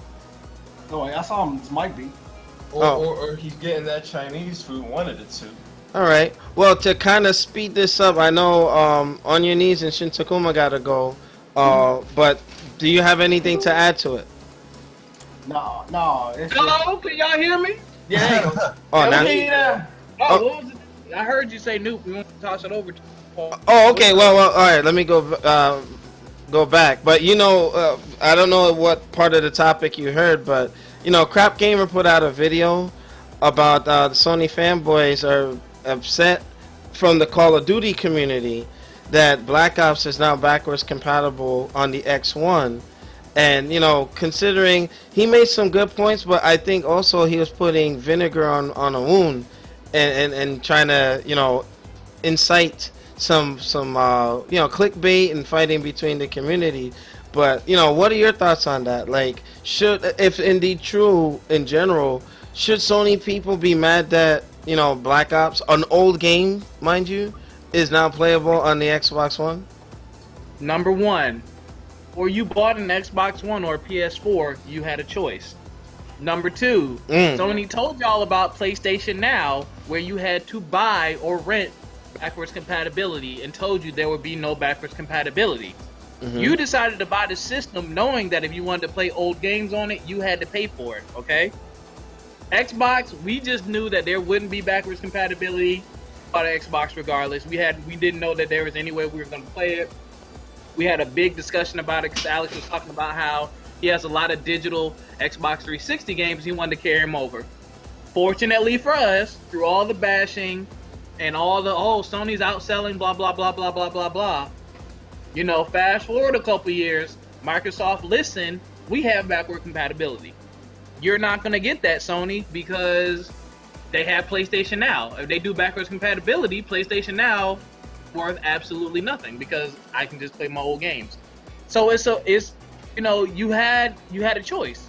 No, I saw him. His mic be. Or he's getting that Chinese food, one of the two. All right. Well, to kind of speed this up, I know On Your Knees and Shin Takuma gotta go. But do you have anything to add to it? No. It's Hello, can y'all hear me? Yeah. Oh, now. What was it? I heard you say Noop. We want to toss it over to Paul. Oh, okay. Well, all right. Let me go back. But I don't know what part of the topic you heard, but Crap Gamer put out a video about the Sony fanboys are upset from the Call of Duty community that Black Ops is now backwards compatible on the X1. And, considering he made some good points, but I think also he was putting vinegar on a wound and trying to, incite some clickbait and fighting between the community. But, what are your thoughts on that? Like, if indeed true in general, should Sony people be mad that, Black Ops, an old game, mind you, is now playable on the Xbox One? Number one, or you bought an Xbox One or a PS4, you had a choice. Number two, Sony told y'all about PlayStation Now, where you had to buy or rent backwards compatibility and told you there would be no backwards compatibility. You decided to buy the system knowing that if you wanted to play old games on it, you had to pay for it, okay? Xbox, we just knew that there wouldn't be backwards compatibility on the Xbox regardless. We didn't know that there was any way we were going to play it. We had a big discussion about it because Alex was talking about how he has a lot of digital Xbox 360 games. He wanted to carry them over. Fortunately for us, through all the bashing and all the, Sony's outselling, blah, blah, blah, blah, blah, blah, blah. Fast forward a couple years, Microsoft listened, we have backward compatibility. You're not going to get that, Sony, because they have PlayStation Now. If they do backwards compatibility, PlayStation Now worth absolutely nothing because I can just play my old games. So you had a choice.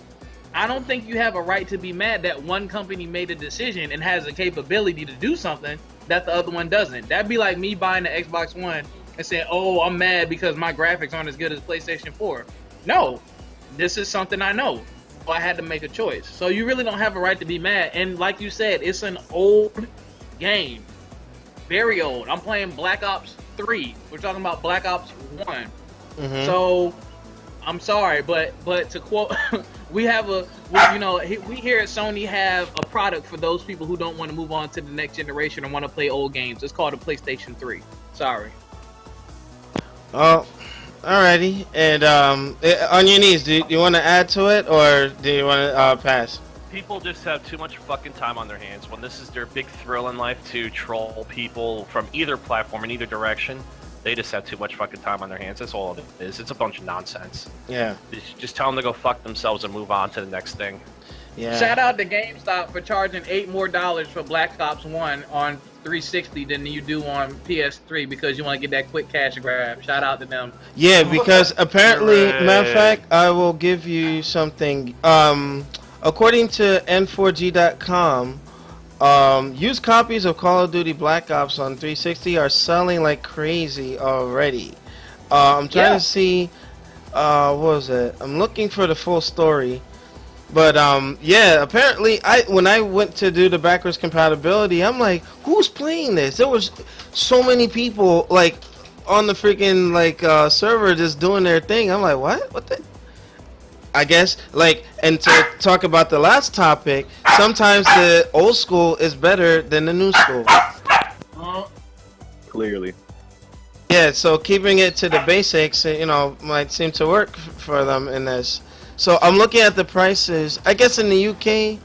I don't think you have a right to be mad that one company made a decision and has the capability to do something that the other one doesn't. That'd be like me buying the Xbox One and saying, "Oh, I'm mad because my graphics aren't as good as PlayStation 4." No, this is something I know. So I had to make a choice. So you really don't have a right to be mad. And like you said, it's an old game. Very old. I'm playing Black Ops 3. We're talking about Black Ops 1. So I'm sorry, but to quote, we here at Sony have a product for those people who don't want to move on to the next generation and want to play old games. It's called a PlayStation 3. Sorry. Oh, alrighty. And On Your Knees, do you want to add to it or do you want to pass? People just have too much fucking time on their hands when this is their big thrill in life to troll people from either platform in either direction. They just have too much fucking time on their hands. That's all it is. It's a bunch of nonsense. Yeah. Just tell them to go fuck themselves and move on to the next thing. Yeah. Shout out to GameStop for charging $8 more for Black Ops 1 on 360 than you do on PS3 because you want to get that quick cash grab. Shout out to them. Yeah, because apparently, matter of fact, I will give you something. According to N4G.com, used copies of Call of Duty Black Ops on 360 are selling like crazy already. I'm trying to see, what was it? I'm looking for the full story. But yeah, apparently when I went to do the backwards compatibility, I'm like, who's playing this? There was so many people like on the freaking like server just doing their thing. I'm like, what the? I guess like, and to talk about the last topic, sometimes the old school is better than the new school. Clearly. Yeah, so keeping it to the basics, might seem to work for them in this. So I'm looking at the prices. I guess in the UK,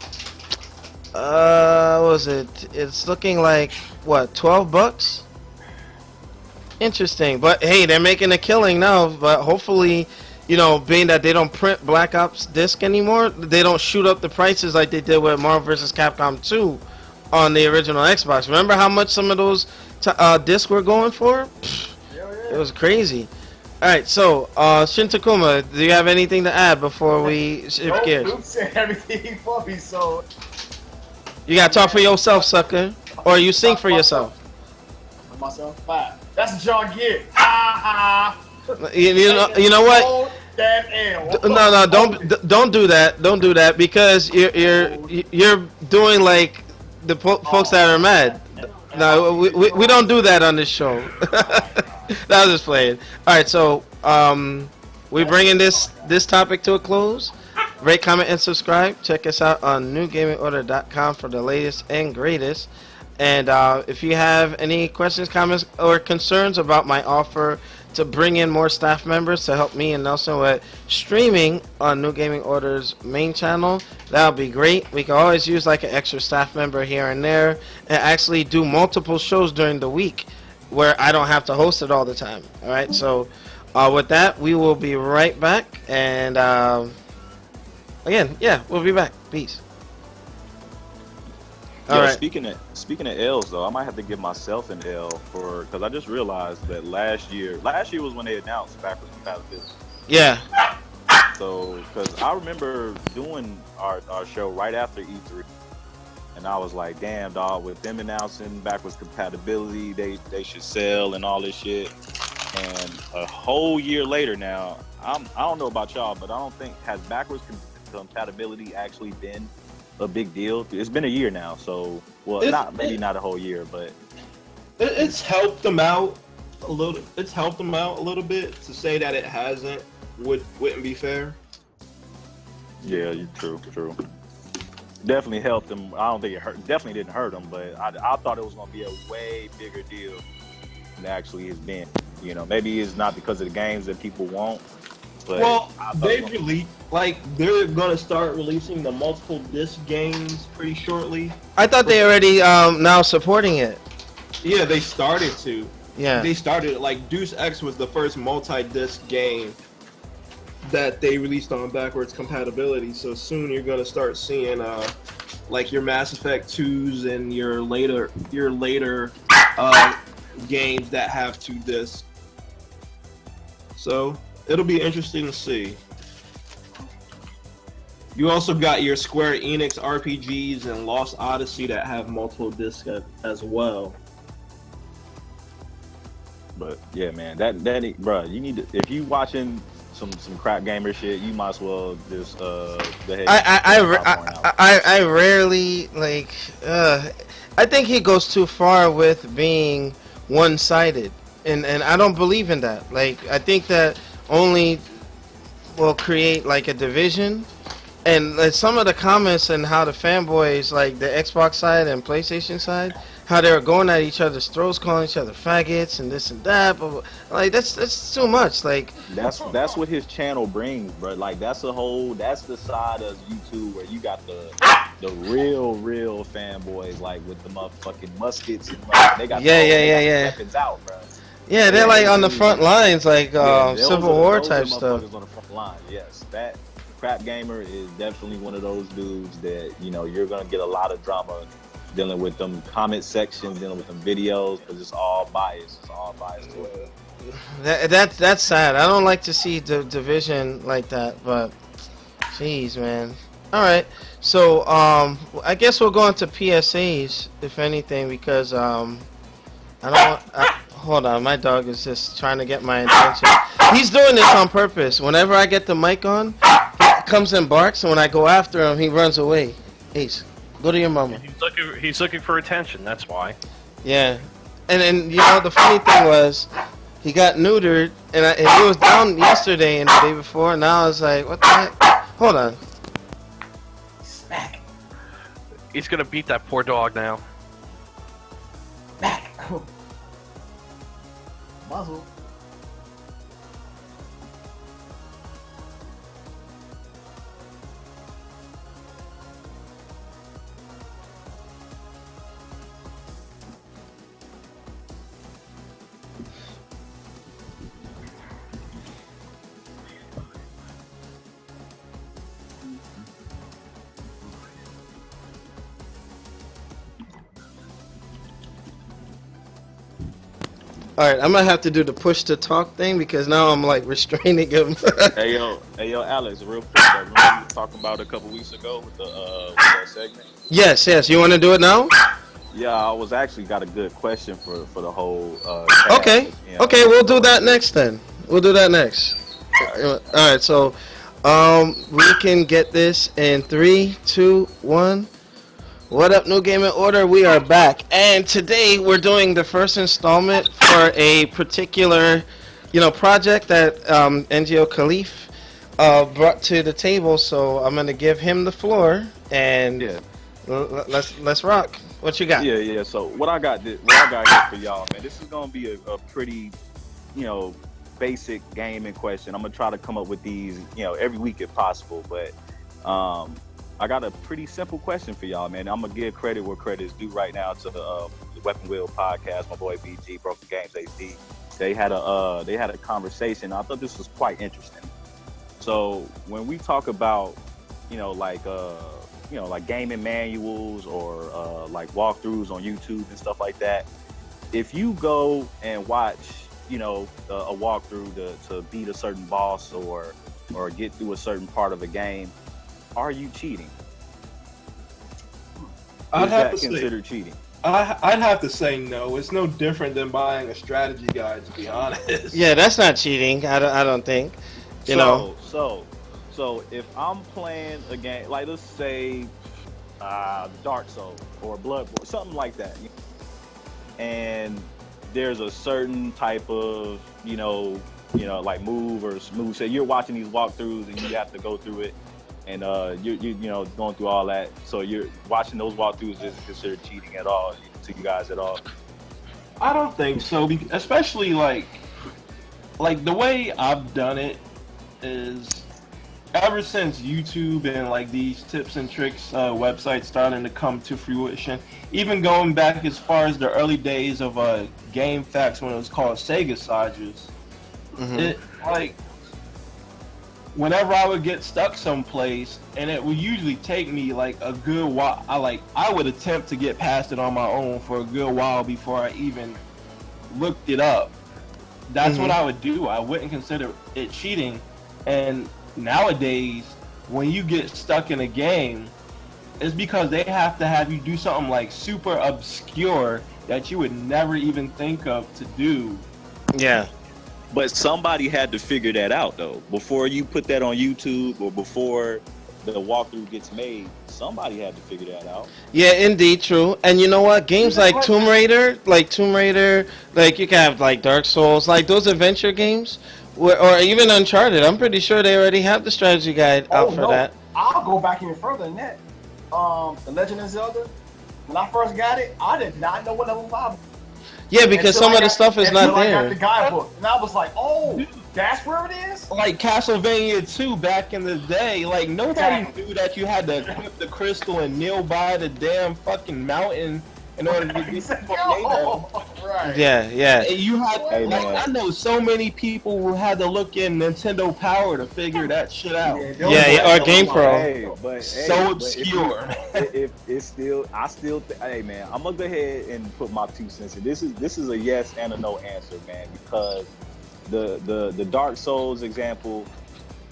what was it? It's looking like what, $12? Interesting, but hey, they're making a killing now. But hopefully, being that they don't print Black Ops disc anymore, they don't shoot up the prices like they did with Marvel vs. Capcom 2 on the original Xbox. Remember how much some of those discs were going for? It was crazy. Alright, so, Shin Takuma, do you have anything to add before we shift gears? Luke said everything for me, so... You gotta talk for yourself, sucker. Or you sing for yourself. For myself? Fine. That's John Gear. You know what? No, don't do that. Don't do that because you're doing like the folks that are mad. No, we don't do that on this show. That was just playing. All right, so we bringing this topic to a close. Rate, comment, and subscribe. Check us out on newgamingorder.com for the latest and greatest. And if you have any questions, comments, or concerns about my offer to bring in more staff members to help me and Nelson with streaming on New Gaming Order's main channel, that would be great. We can always use like an extra staff member here and there and actually do multiple shows during the week where I don't have to host it all the time. Alright, so with that, we will be right back. And again, yeah, we'll be back. Peace. Yeah, Alright. speaking of L's though, I might have to give myself an L because I just realized that last year was when they announced backwards compatibility. Yeah. So, because I remember doing our show right after E3, and I was like, damn dog, with them announcing backwards compatibility, they should sell and all this shit. And a whole year later now, I don't know about y'all, but I don't think has backwards compatibility actually been a big deal. It's been a year now, so maybe not a whole year, but it's helped them out a little. It's helped them out a little bit. To say that it hasn't wouldn't be fair. Yeah, true. Definitely helped them. I don't think it definitely didn't hurt them, but I thought it was gonna be a way bigger deal than it actually has been. Maybe it's not because of the games that people want. But well, they've released, they're gonna start releasing the multiple disc games pretty shortly. I thought they already now supporting it. Yeah, they started to. Yeah. They started, Deus Ex was the first multi-disc game that they released on backwards compatibility. So soon you're gonna start seeing your Mass Effect 2s and your later games that have 2 discs. So it'll be interesting to see. You also got your Square Enix RPGs and Lost Odyssey that have multiple discs as well. But yeah, man, that bro, you need to, if you watching some crap gamer shit, you might as well just go ahead. I rarely I think he goes too far with being one-sided, and I don't believe in that. I think that only will create a division, and some of the comments and how the fanboys, the Xbox side and PlayStation side, how they were going at each other's throats, calling each other faggots and this and that, but that's too much. That's what his channel brings, bro. That's the side of YouTube where you got the real fanboys, with the motherfucking muskets and they got weapons out, bro. Yeah, they're on the front lines, Civil War type stuff. On the front line, yes. That crap gamer is definitely one of those dudes that you're gonna get a lot of drama dealing with them comment sections, dealing with them videos, because it's all biased. It's all biased to it. That's sad. I don't like to see the division like that, but jeez, man. All right, so I guess we'll go into PSAs if anything, because I don't. Hold on, my dog is just trying to get my attention. He's doing this on purpose. Whenever I get the mic on, comes and barks, and when I go after him, he runs away. Ace, go to your mama. He's looking for attention. That's why. Yeah, and you know the funny thing was, he got neutered, and he was down yesterday and the day before. And now I was like, what the heck? Hold on. Smack. He's gonna beat that poor dog now. Smack. Muzzle. All right, I'm gonna have to do the push to talk thing because now I'm like restraining him. Hey yo, Alex, real quick. Remember we were talking about a couple weeks ago with that segment? Yes. You want to do it now? Yeah, I was actually got a good question for the whole. Okay. Cast, you know. Okay, we'll do that next then. We'll do that next. All right. So, we can get this in 3, 2, 1. What up, New Game in Order? We are back, and today we're doing the first installment for a particular, project that NGO Khalif brought to the table. So I'm gonna give him the floor, and let's rock. What you got? Yeah. So what I got here for y'all, man. This is gonna be a pretty, basic gaming question. I'm gonna try to come up with these, every week if possible, but I got a pretty simple question for y'all, man. I'm gonna give credit where credit is due right now to the Weapon Wheel podcast. My boy BG, Broken Games HD. They had a conversation. I thought this was quite interesting. So when we talk about, like gaming manuals or like walkthroughs on YouTube and stuff like that, if you go and watch, a walkthrough to beat a certain boss or get through a certain part of a game, are you cheating? I'd Is have that to considered cheating? I'd have to say no. It's no different than buying a strategy guide, to be honest. Yeah, that's not cheating. I don't think. So if I'm playing a game, like let's say Dark Souls or Bloodborne, something like that, and there's a certain type of like move or smooth. Say you're watching these walkthroughs and you have to go through it, and you're going through all that. So you're watching those walkthroughs isn't considered cheating at all to you guys at all? I don't think so, especially like the way I've done it is ever since YouTube and like these tips and tricks websites starting to come to fruition, even going back as far as the early days of Game Facts when it was called Sega Sagas, it like whenever I would get stuck someplace, and it would usually take me like a good while. I would attempt to get past it on my own for a good while before I even looked it up. That's what I would do. I wouldn't consider it cheating. And nowadays, when you get stuck in a game, it's because they have to have you do something like super obscure that you would never even think of to do. Yeah. But somebody had to figure that out, though. Before you put that on YouTube or before the walkthrough gets made, somebody had to figure that out. Yeah, indeed, true. And you know what? Games like Tomb Raider, like you can have like Dark Souls, like those adventure games, or even Uncharted. I'm pretty sure they already have the strategy guide out for that. I'll go back even further than that. The Legend of Zelda, when I first got it, I did not know what level 5 was. Yeah, because some of the stuff is not there. I got the guidebook, and I was like, "Oh, that's where it is." Like Castlevania 2 back in the day, like nobody knew that you had to equip the crystal and kneel by the damn fucking mountain in order to get right. Yeah. And you had, I know so many people who had to look in Nintendo Power to figure that shit out. Yeah, or GamePro. So obscure. If it's still, hey man, I'm gonna go ahead and put my 2 cents in. This is a yes and a no answer, man, because the Dark Souls example,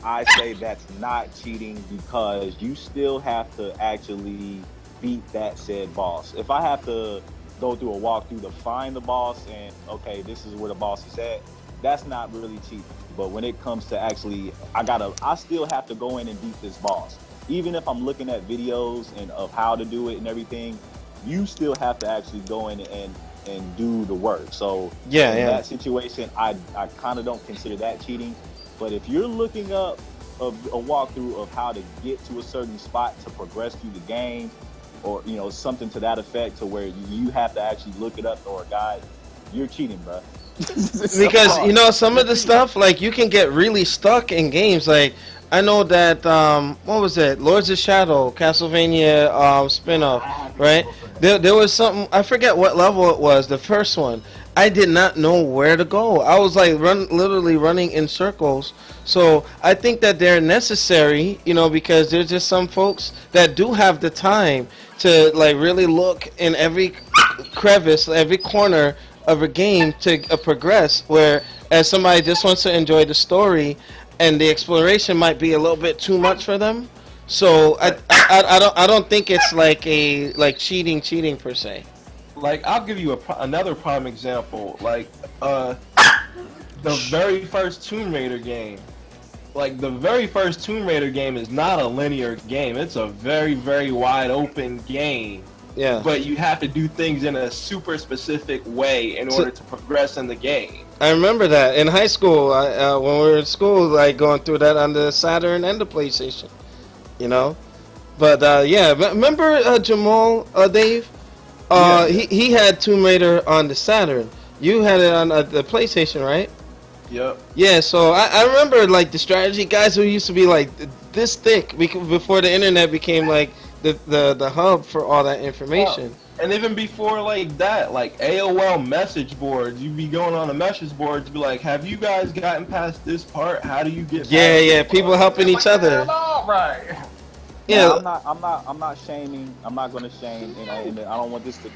I say that's not cheating because you still have to actually beat that said boss. If I have to go through a walkthrough to find the boss and okay, this is where the boss is at, that's not really cheating. But when it comes to actually, I still have to go in and beat this boss. Even if I'm looking at videos and of how to do it and everything, you still have to actually go in and do the work. So Yeah, in yeah. that situation, I kind of don't consider that cheating. But if you're looking up a walkthrough of how to get to a certain spot to progress through the game, or something to that effect, to where you have to actually look it up or a guide, you're cheating, bro. Because some of the stuff, like, you can get really stuck in games. Like, I know that what was it, Lords of Shadow, Castlevania spin-off, right? There was something, I forget what level it was, the first one. I did not know where to go. I was like literally running in circles. So I think that they're necessary, because there's just some folks that do have the time to like really look in every crevice, every corner of a game to progress. Where as somebody just wants to enjoy the story, and the exploration might be a little bit too much for them. So I don't think it's like cheating per se. Like, I'll give you another prime example. Like, the very first Tomb Raider game. Like, the very first Tomb Raider game is not a linear game. It's a very, very wide open game. Yeah. But you have to do things in a super specific way in order to progress in the game. I remember that in high school, when we were in school, like going through that on the Saturn and the PlayStation, But yeah, remember Jamal, Dave? Yeah. He had Tomb Raider on the Saturn. You had it on the PlayStation, right? Yep. Yeah, so I remember like the strategy guys who used to be like this thick before the internet became like the hub for all that information. And even before like that, like AOL message boards, you'd be going on a message board to be like, have you guys gotten past this part? How do you get past Yeah, this people part? helping each other. Right. Yeah. I'm not shaming. I'm not going to shame, and I don't want this to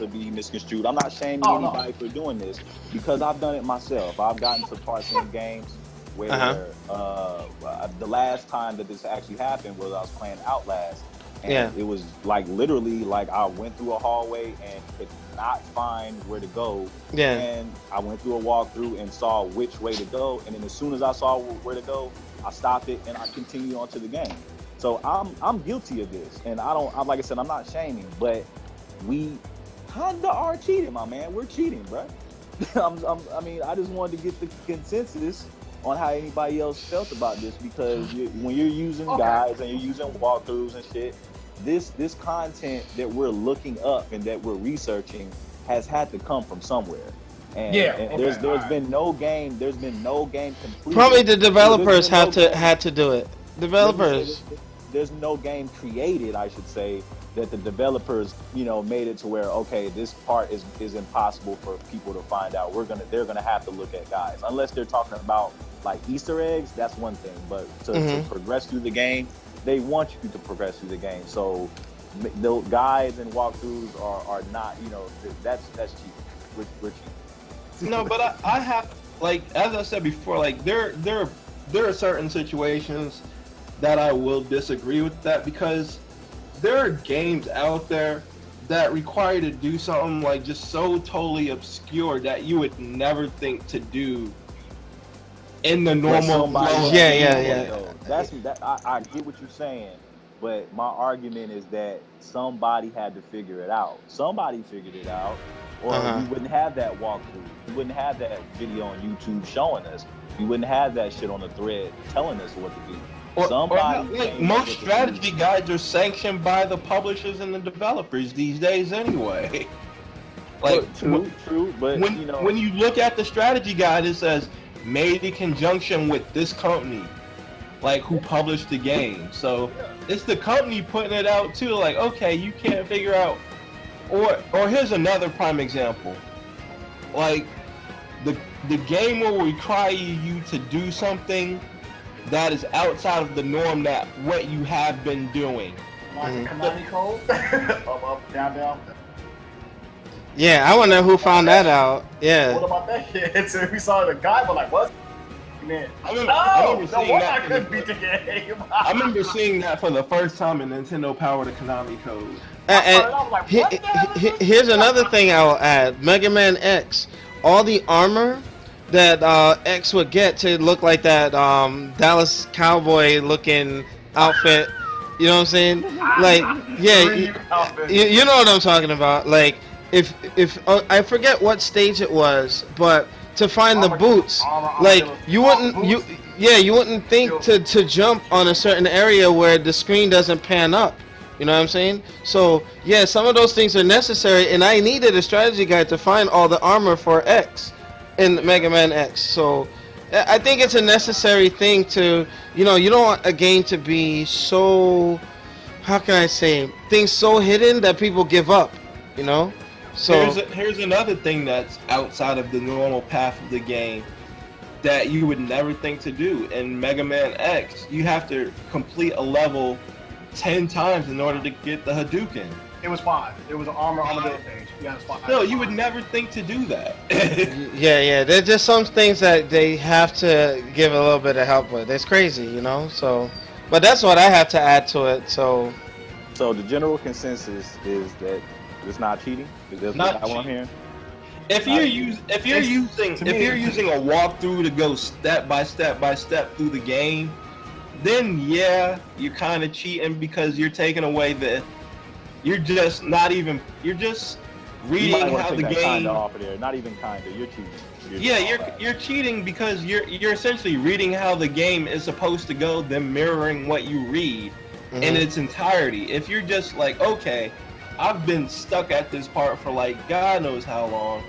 be misconstrued. I'm not shaming anybody for doing this, because I've done it myself. I've gotten to parts in games where the last time that this actually happened was I was playing Outlast. And it was like literally like I went through a hallway and could not find where to go. Yeah. And I went through a walkthrough and saw which way to go. And then as soon as I saw where to go, I stopped it and I continued on to the game. So I'm guilty of this. And like I said, I'm not shaming, but we kinda are cheating, my man. We're cheating, bro. I mean, I just wanted to get the consensus on how anybody else felt about this, because when you're using guides and you're using walkthroughs and shit, this content that we're looking up and that we're researching has had to come from somewhere. And there's been no game completed. Probably the developers had to do it. Developers. There's no game created, I should say, that the developers, made it to where, okay, this part is impossible for people to find out. They're gonna have to look at guides, unless they're talking about like Easter eggs. That's one thing, but to progress through the game, they want you to progress through the game. So the guides and walkthroughs are not, that's cheap. We're cheap. No, but I have, like, as I said before, like there are certain situations that I will disagree with that, because there are games out there that require you to do something like just so totally obscure that you would never think to do in the normal flow. Yeah. I get what you're saying, but my argument is that somebody had to figure it out. Somebody figured it out, or we wouldn't have that walkthrough. We wouldn't have that video on YouTube showing us. We wouldn't have that shit on the thread telling us what to do. Most strategy guides are sanctioned by the publishers and the developers these days anyway. Like, true, but when you look at the strategy guide, it says made in conjunction with this company, like, who published the game. So it's the company putting it out too. Like, okay, you can't figure out, or here's another prime example. Like, the game will require you to do something that is outside of the norm, that what you have been doing. Konami code? Up, down. Yeah, I wonder who found that out. Yeah. What about that shit? So we saw the guy, but like, what? Man. I remember seeing that. I couldn't beat the game. I remember seeing that for the first time in Nintendo Power the Konami code. Here's another thing I will add. Mega Man X. All the armor that X would get to look like that Dallas Cowboy looking outfit. You know what I'm saying? Like, yeah, you know what I'm talking about. Like, if I forget what stage it was, but to find the boots, like you wouldn't think to jump on a certain area where the screen doesn't pan up. You know what I'm saying? So yeah, some of those things are necessary, and I needed a strategy guide to find all the armor for X in Mega Man X. So I think it's a necessary thing to, you know, you don't want a game to be so, how can I say, things so hidden that people give up, you know? So here's another thing that's outside of the normal path of the game that you would never think to do. In Mega Man X, you have to complete a level 10 times in order to get the Hadouken. It was 5. It was an armor stage. No, you would never think to do that. yeah, there's just some things that they have to give a little bit of help with. It's crazy, you know. So, but that's what I have to add to it. So the general consensus is that it's not cheating. That's not what I'm hearing. If you're using a walkthrough to go step by step through the game, then yeah, you're kind of cheating because you're taking away you're just reading how the game. Off of there. Not even kinda. You're cheating. You're cheating because you're essentially reading how the game is supposed to go, then mirroring what you read in its entirety. If you're just like, okay, I've been stuck at this part for like God knows how long,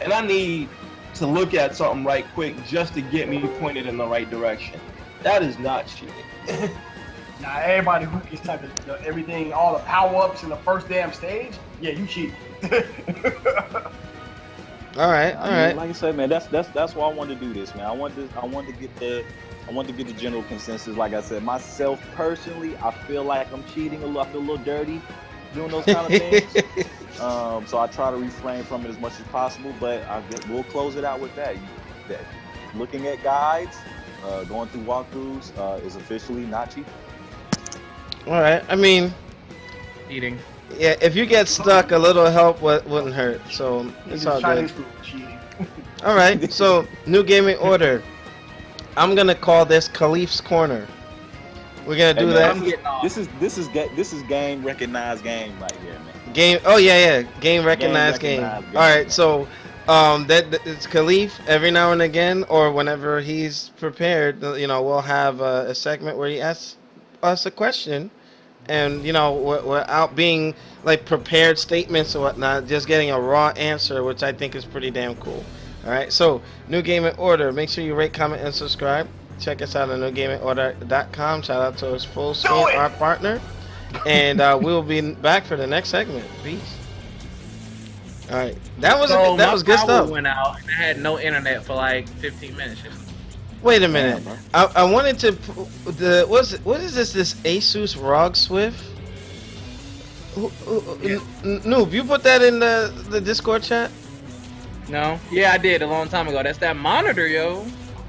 and I need to look at something right quick just to get me pointed in the right direction. That is not cheating. Now, everybody who gets type of everything, all the power-ups in the first damn stage, yeah, you cheat. all right. Like I said, man, that's why I wanted to do this, man. I wanted to get the general consensus. Like I said, myself personally, I feel like I'm cheating a little. I feel a little dirty doing those kind of things. So I try to refrain from it as much as possible. But we'll close it out with that. Looking at guides, going through walkthroughs is officially not cheating. All right. I mean, Eating. yeah, if you get stuck, a little help wouldn't hurt. So it's all good. All right. So new gaming order. I'm gonna call this Khalif's Corner. We're gonna do that. This is game recognized game right here, man. Game. Oh yeah. Game recognized game. All right. So that it's Khalif every now and again, or whenever he's prepared. You know, we'll have a segment where he asks us a question, and you know, without being like prepared statements or whatnot, just getting a raw answer, which I think is pretty damn cool. All right, so new gaming order. Make sure you rate, comment, and subscribe. Check us out on newgamingorder.com. Shout out to us Full Screen, our partner, and we'll be back for the next segment. Peace. All right, that was good stuff. Went out and I had no internet for like 15 minutes. Wait a minute. I wanted to what is this Asus ROG Swift? Noob, you put that in the Discord chat? No. Yeah, I did a long time ago. That's that monitor, yo.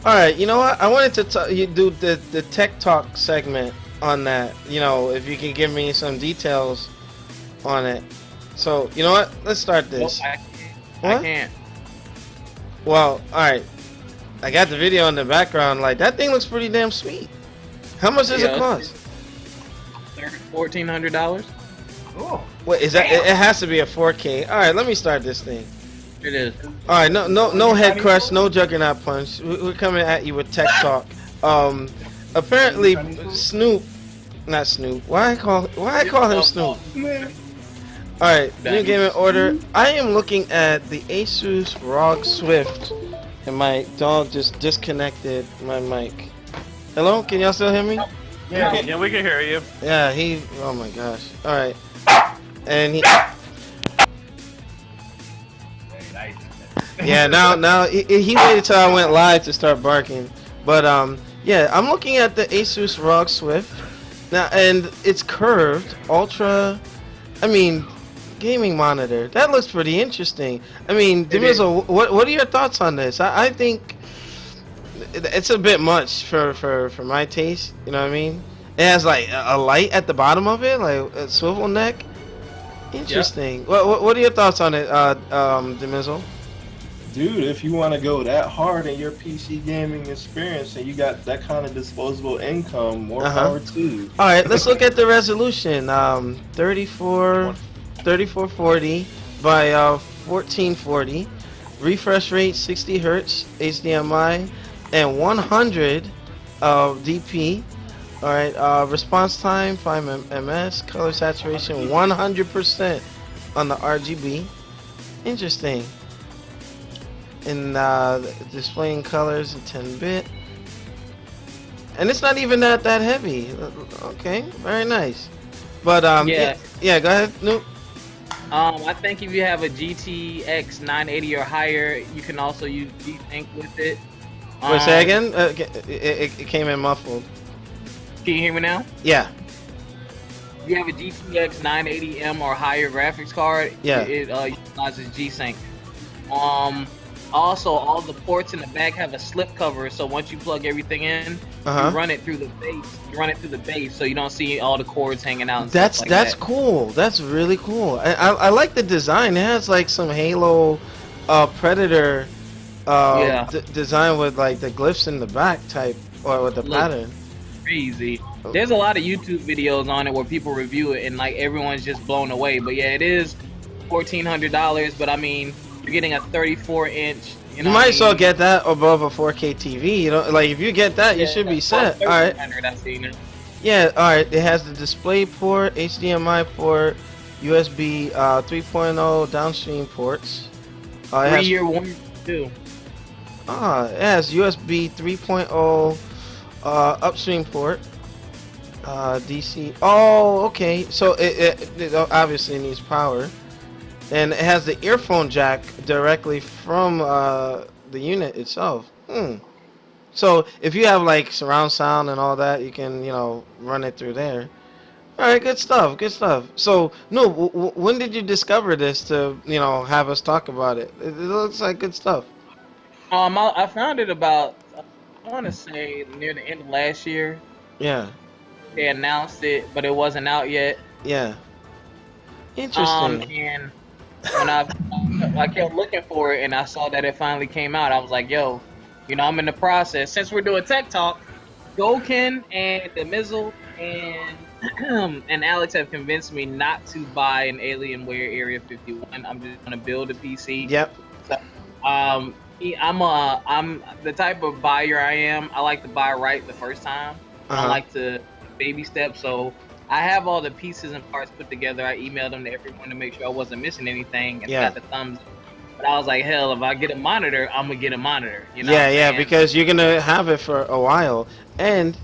All right. You know what? I wanted to you do the tech talk segment on that. You know, if you can give me some details on it. So you know what? Let's start this. Nope, I can't. Well, all right. I got the video in the background. Like, that thing looks pretty damn sweet. How much does it cost? $1,400. Oh. Wait, is that? It has to be a 4K. All right, let me start this thing. It is. All right, no head crush, no juggernaut punch. We're coming at you with tech talk. Apparently Snoop, not Snoop. Why I call him Snoop? All right, new gaming order. I am looking at the Asus ROG Swift. And my dog just disconnected my mic. Hello? Can y'all still hear me? Yeah, we can hear you. Yeah, oh my gosh. Alright. And he... Yeah, now he waited till I went live to start barking. But yeah, I'm looking at the Asus ROG Swift. Now, and it's curved, ultra, gaming monitor. That looks pretty interesting. I mean, Demizo, what are your thoughts on this? I think it's a bit much for my taste. You know what I mean? It has like a light at the bottom of it, like a swivel neck. Interesting. Yep. What are your thoughts on it, Demizo? Dude, if you want to go that hard in your PC gaming experience and you got that kind of disposable income, more power to you. All right, let's look at the resolution. 3440 by 1440. Refresh rate 60 hertz, HDMI, and 100 DP. All right, response time 5 ms. Color saturation 100% on the RGB. Interesting. And displaying colors in 10-bit. And it's not even that heavy. Okay, very nice. But yeah, go ahead, Noop. I think if you have a GTX 980 or higher, you can also use G-Sync with it. Wait, say again? It came in muffled. Can you hear me now? Yeah. If you have a GTX 980M or higher graphics card, yeah, it utilizes G-Sync. Also, all the ports in the back have a slip cover, so once you plug everything in, you run it through the base. You run it through the base, so you don't see all the cords hanging out. And that's stuff like that. Cool. That's really cool. I like the design. It has like some Halo, Predator, design with like the glyphs in the back type, or with the pattern. Crazy. There's a lot of YouTube videos on it where people review it, and like everyone's just blown away. But yeah, it is $1,400. But I mean, you're getting a 34-inch. You might as well get that above a 4K TV. You know, like if you get that, you should be set. All right. Yeah. All right. It has the display port, HDMI port, USB 3.0 downstream ports. 3-year warranty too. It has USB 3.0 upstream port. DC. Oh, okay. So it obviously needs power. And it has the earphone jack directly from the unit itself. So if you have like surround sound and all that, you can, run it through there. All right, good stuff, good stuff. So, no, when did you discover this to, have us talk about it? It looks like good stuff. I found it about, I want to say near the end of last year. Yeah. They announced it, but it wasn't out yet. Yeah. Interesting. And when I kept looking for it and I saw that it finally came out, I was like, yo, I'm in the process. Since we're doing Tech Talk, Goken and the Mizzle and Alex have convinced me not to buy an Alienware Area 51. I'm just gonna build a PC. Yep. So, I'm the type of buyer I am. I like to buy right the first time. I like to baby step. So I have all the pieces and parts put together. I emailed them to everyone to make sure I wasn't missing anything, and got the thumbs up. But I was like, hell, if I get a monitor, I'm gonna get a monitor. Yeah, because you're gonna have it for a while. And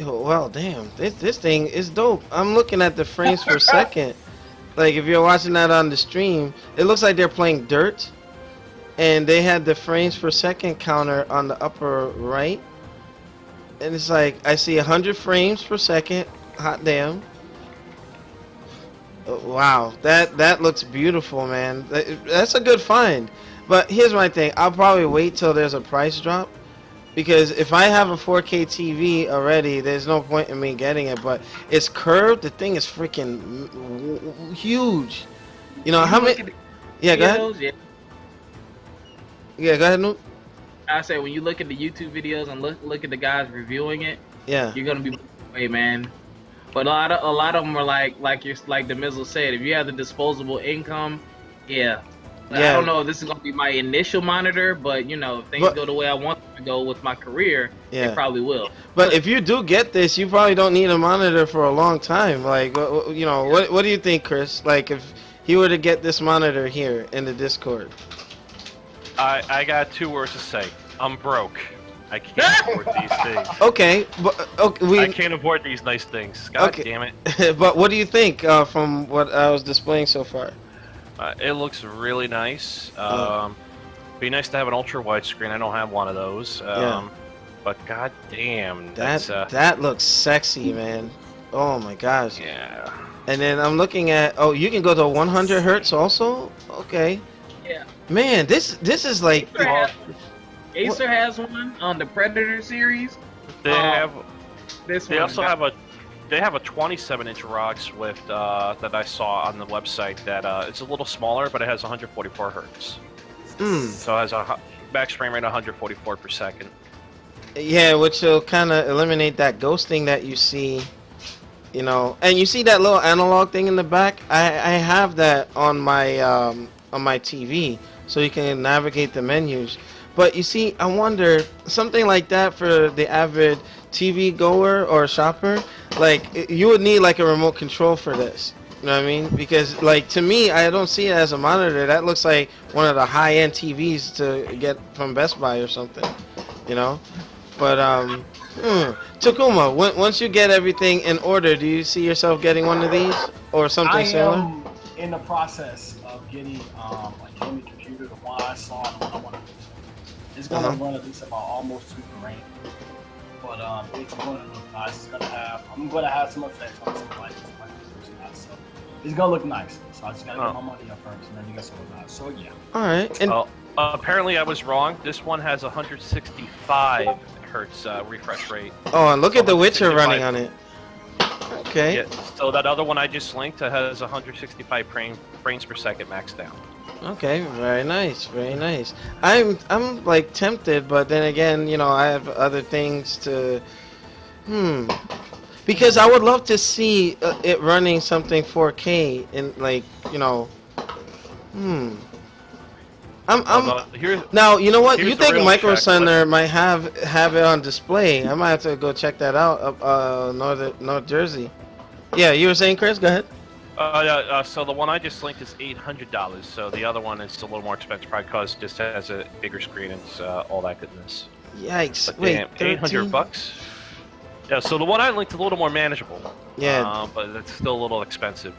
well, damn, this thing is dope. I'm looking at the frames per second. Like if you're watching that on the stream, it looks like they're playing Dirt, and they had the frames per second counter on the upper right, and it's like I see 100 frames per second. Hot damn. Wow, that looks beautiful, man. That's a good find. But here's my thing. I'll probably wait till there's a price drop, because if I have a 4K TV already, there's no point in me getting it. But it's curved. The thing is freaking huge. How many? Yeah, go ahead. Yeah, go ahead, Noop. I say when you look at the YouTube videos and look at the guys reviewing it, you're gonna be blown away, man. But a lot of them are like the Mizzle said, if you have the disposable income, I don't know if this is gonna be my initial monitor, but if things go the way I want them to go with my career, it probably will. But if you do get this, you probably don't need a monitor for a long time. Like, what do you think, Chris? Like, if he were to get this monitor here in the Discord. I got 2 words to say. I'm broke. I can't afford these things. Okay, but I can't afford these nice things. God damn it. But what do you think from what I was displaying so far? It looks really nice. Be nice to have an ultra wide screen. I don't have one of those. But god damn, that looks sexy, man. Oh my gosh. Yeah. And then I'm looking at Oh, you can go to 100 hertz also. Okay. Yeah. Man, this is like. Acer has one on the Predator series. They have. This they one also have a. They have a 27-inch ROG Swift that I saw on the website. That it's a little smaller, but it has 144 hertz. So it has a max frame rate 144 per second. Yeah, which will kind of eliminate that ghosting that you see, you know. And you see that little analog thing in the back? I have that on my TV, so you can navigate the menus. But you see, I wonder, something like that for the avid TV goer or shopper, like you would need like a remote control for this. You know what I mean? Because like to me, I don't see it as a monitor. That looks like one of the high-end TVs to get from Best Buy or something. You know? But Takuma, once you get everything in order, do you see yourself getting one of these or something I similar? am in the process of getting a gaming computer, the one I saw, and the one I want to do. It's gonna run at least about almost 2 grand. But it's gonna look nice. It's gonna have I'm gonna have some effects on some lights, so it's gonna look nice. So I just gotta get my money up first, and then you get some nice. So yeah. All right. And Apparently I was wrong. This one has 165 hertz refresh rate. oh, and look at The Witcher 165. running on it. Okay. Yeah, so that other one I just linked has 165 frames per second maxed out. Okay, very nice, very nice. I'm like tempted, but then again, you know, I have other things to because I would love to see it running something 4K in like, you know, now, you know what? You here's the think real Micro check. Center might have it on display? I might have to go check that out up North Jersey. Yeah, you were saying, Chris? Go ahead. So the one I just linked is $800. So the other one is a little more expensive, probably because it just has a bigger screen and all that goodness. Yikes! But Wait, damn, $800. Yeah. So the one I linked is a little more manageable. Yeah. But it's still a little expensive.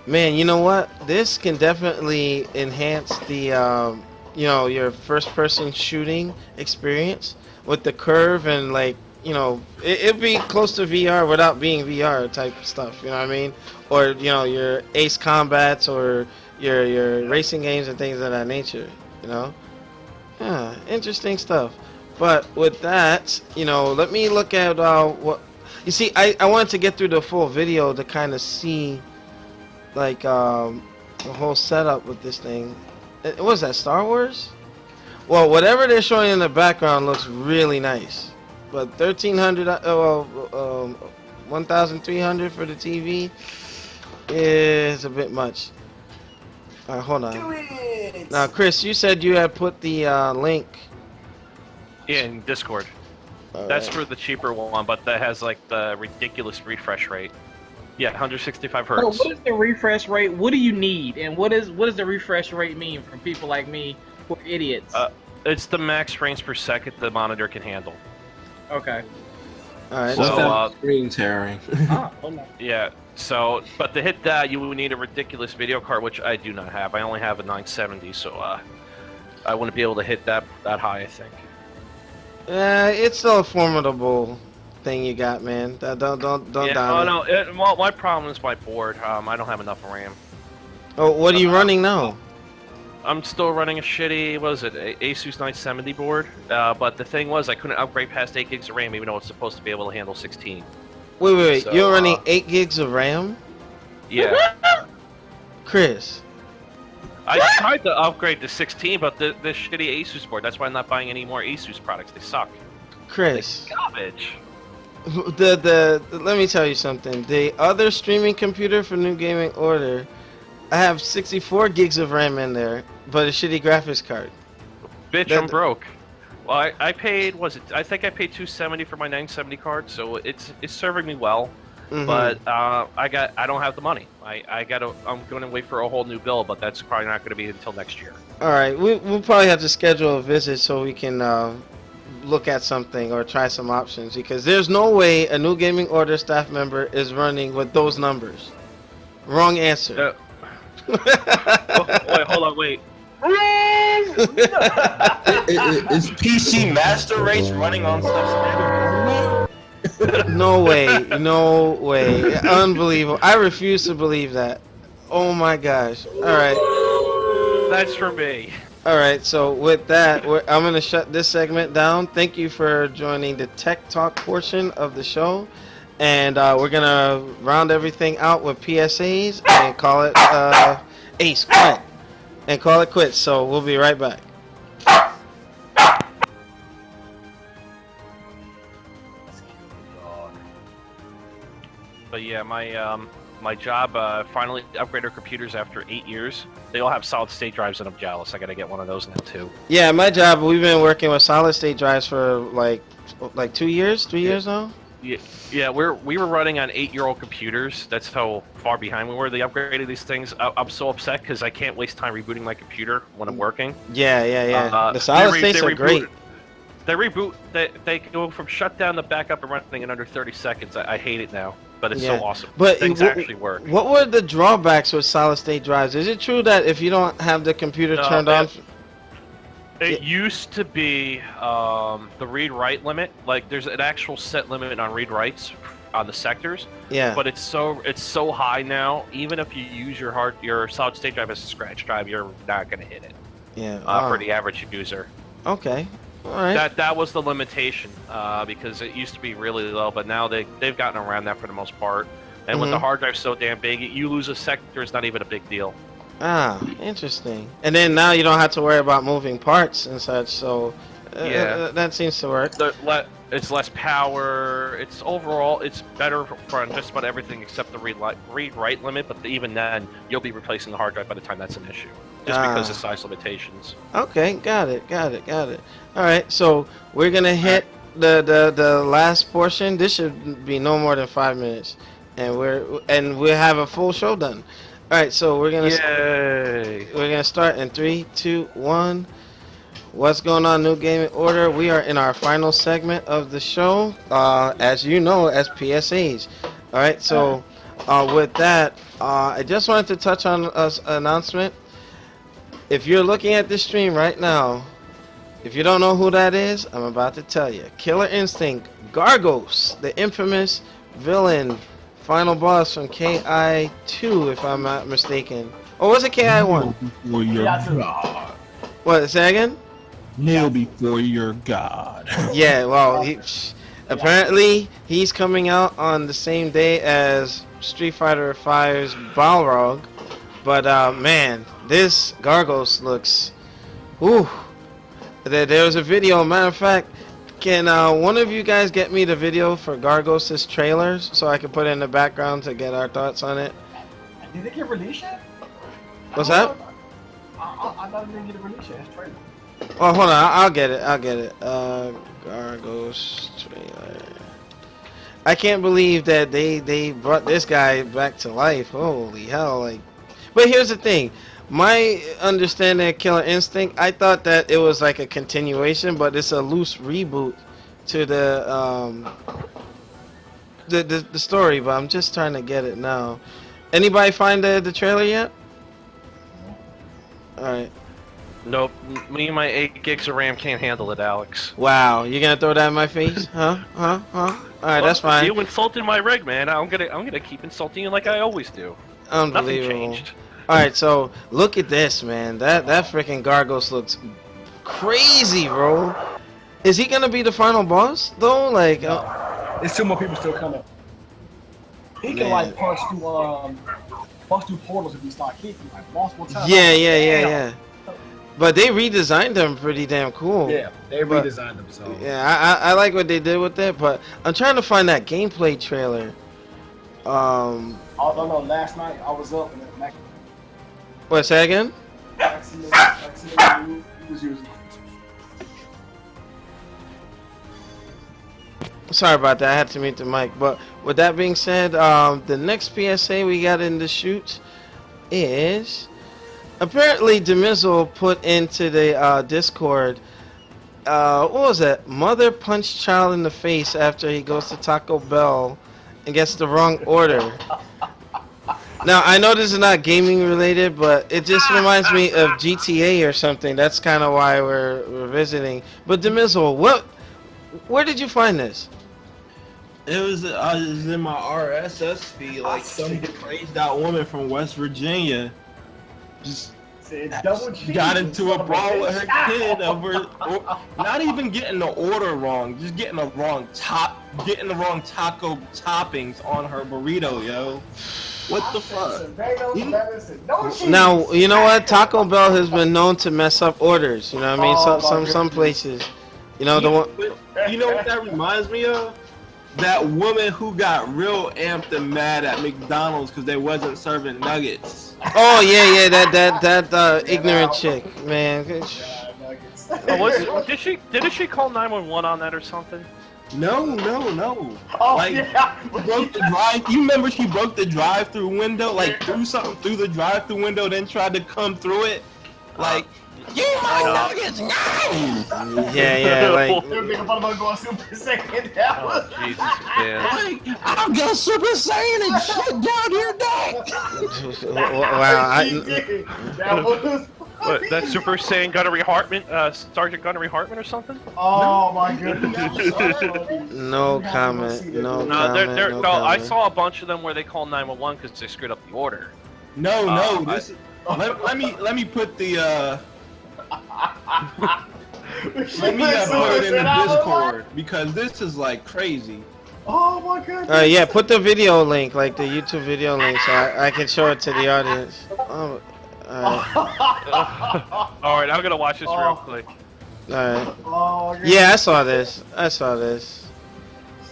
Man, you know what? This can definitely enhance the you know, your first-person shooting experience with the curve and like, you know, it'd be close to VR without being VR type stuff. You know what I mean? Or you know, your Ace Combats or your racing games and things of that nature. You know? Yeah, interesting stuff. But with that, you know, let me look at what you see. I wanted to get through the full video to kind of see like the whole setup with this thing. What was that, Star Wars? Well, whatever they're showing in the background looks really nice. But 1,300, 1,300 for the TV is a bit much. Alright, hold on. Do it! Now, Chris, you said you had put the link. Yeah, in Discord. All That's right. for the cheaper one, but that has like the ridiculous refresh rate. Yeah, 165 hertz. So what is the refresh rate? What do you need? And what does the refresh rate mean for people like me who are idiots? It's the max frames per second the monitor can handle. Okay. Alright, So, What's so, that screen tearing? Hold on. Yeah, so, but to hit that, you would need a ridiculous video card, which I do not have. I only have a 970, so I wouldn't be able to hit that high, I think. it's still a formidable thing you got, man. Don't Yeah, down oh it. no, well, my problem is my board. I don't have enough RAM. Oh, what are you running now? I'm still running a shitty, what is it, Asus 970 board. But the thing was, I couldn't upgrade past 8 gigs of RAM, even though it's supposed to be able to handle 16. Wait, So, you're running 8 gigs of RAM? Yeah. Chris. I tried to upgrade to 16, but the shitty Asus board. That's why I'm not buying any more Asus products. They suck. Chris. Garbage. Let me tell you something. The other streaming computer for New Gaming Order, I have 64 gigs of RAM in there, but a shitty graphics card. Bitch, I'm broke. Well, I paid, I think I paid $270 for my 970 card, so it's serving me well. Mhm. But I don't have the money. I'm going to wait for a whole new bill, but that's probably not going to be until next year. All right, we'll probably have to schedule a visit so we can look at something or try some options, because there's no way a New Gaming Order staff member is running with those numbers. Wrong answer. Wait, hold on, wait. Is PC Master Race running on stuff? No way, no way. Unbelievable. I refuse to believe that. Oh my gosh. All right. That's for me. All right, so with that, I'm going to shut this segment down. Thank you for joining the Tech Talk portion of the show. And we're going to round everything out with PSAs and call it Ace. Quiet. and call it quits. So we'll be right back. But yeah, my job finally upgraded computers after 8 years. They all have solid state drives, and I'm jealous. I gotta get one of those now too. Yeah, my job. We've been working with solid state drives for like 2 years, 3 years now. Yeah, we were running on 8-year-old computers. That's how far behind we were. They upgraded these things. I'm so upset because I can't waste time rebooting my computer when I'm working. Yeah. The solid states are great. They reboot. They go from shutdown to back up and running in under 30 seconds. I hate it now, but it's so awesome. But things actually work. What were the drawbacks with solid state drives? Is it true that if you don't have the computer turned on? It used to be the read-write limit. Like, there's an actual set limit on read-writes on the sectors. Yeah. But it's so high now. Even if you use your solid state drive as a scratch drive, you're not gonna hit it. Yeah. For the average user. Okay. All right. That was the limitation because it used to be really low, but now they've gotten around that for the most part. And with the hard drive so damn big, you lose a sector is not even a big deal. Ah, interesting. And then now you don't have to worry about moving parts and such, so that seems to work. It's less power. It's overall, it's better for just about everything except the read-write limit, but even then, you'll be replacing the hard drive by the time that's an issue, just because of size limitations. Okay, got it. All right, so we're going to hit the last portion. This should be no more than 5 minutes, and we'll have a full show done. All right, so we're gonna start in 3, 2, 1. What's going on, New Gaming Order? We are in our final segment of the show, as you know, as PSAs. All right, so with that, I just wanted to touch on an announcement. If you're looking at this stream right now, if you don't know who that is, I'm about to tell you. Killer Instinct, Gargos, the infamous villain. Final boss from KI2, if I'm not mistaken. Or was it KI1? Before your god. What, say again? Kneel before your god. Yeah, well, apparently he's coming out on the same day as Street Fighter V's Balrog. But, man, this Gargos looks... Ooh. There was a video, matter of fact... Can one of you guys get me the video for Gargos' trailers so I can put it in the background to get our thoughts on it? Did it get released yet? What's that? I thought it didn't get released yet. It's trailer. Oh, hold on. I'll get it. Gargos trailer. I can't believe that they brought this guy back to life. Holy hell! Like, but here's the thing. My understanding of Killer Instinct, I thought that it was like a continuation, but it's a loose reboot to the story. But I'm just trying to get it now. Anybody find the trailer yet? All right. Nope. Me and my 8 gigs of RAM can't handle it, Alex. Wow, you gonna throw that in my face? Huh? All right, that's fine. You insulted my rig, man. I'm gonna keep insulting you like I always do. Unbelievable. Nothing changed. Alright, so look at this, man. That freaking Gargos looks crazy, bro. Is he gonna be the final boss though? Like, there's 2 more people still coming. He can like punch through portals if he start kicking like multiple times. Yeah. But they redesigned them pretty damn cool. Yeah, they redesigned them. So yeah, I like what they did with it. But I'm trying to find that gameplay trailer. I don't know. Last night I was up and What's that again? Sorry about that. I had to mute the mic. But with that being said, the next PSA we got in the shoot is apparently Demizzle put into the Discord. What was that? Mother punched child in the face after he goes to Taco Bell and gets the wrong order. Now, I know this is not gaming related, but it just reminds me of GTA or something. That's kind of why we're visiting. But Demizzle, where did you find this? It was in my RSS feed, like some crazed out woman from West Virginia just got into a brawl with her kid over not even getting the order wrong, just getting the wrong taco toppings on her burrito, yo. What the fuck? Now, you know what? Taco Bell has been known to mess up orders. You know what I mean? Some places. You know the one. You know what that reminds me of? That woman who got real amped and mad at McDonald's because they wasn't serving nuggets. Oh yeah, that ignorant chick, man. Oh, didn't she call 911 on that or something? No. Oh, Like, yeah. broke the drive. You remember she broke the drive-through window? Like, threw something through the drive-through window, then tried to come through it. Like, you my nuggets, no! Yeah, like. They were making fun of her going Super Saiyan. Oh, Jesus, man. Like, I'll go Super Saiyan and shit down your neck. Wow, That was. What, that Super Saiyan Gunnery Hartman, Sergeant Gunnery Hartman or something? Oh my goodness. no comment. No No, comment. no, No comment. I saw a bunch of them where they call 911 because they screwed up the order. No. This is, let me put the let me put it in the Discord because this is like crazy. Oh my goodness. Yeah, put the video link, like the YouTube video link, so I can show it to the audience. Oh, Alright, I'm gonna watch this real quick. alright. Oh, Yeah, I saw this.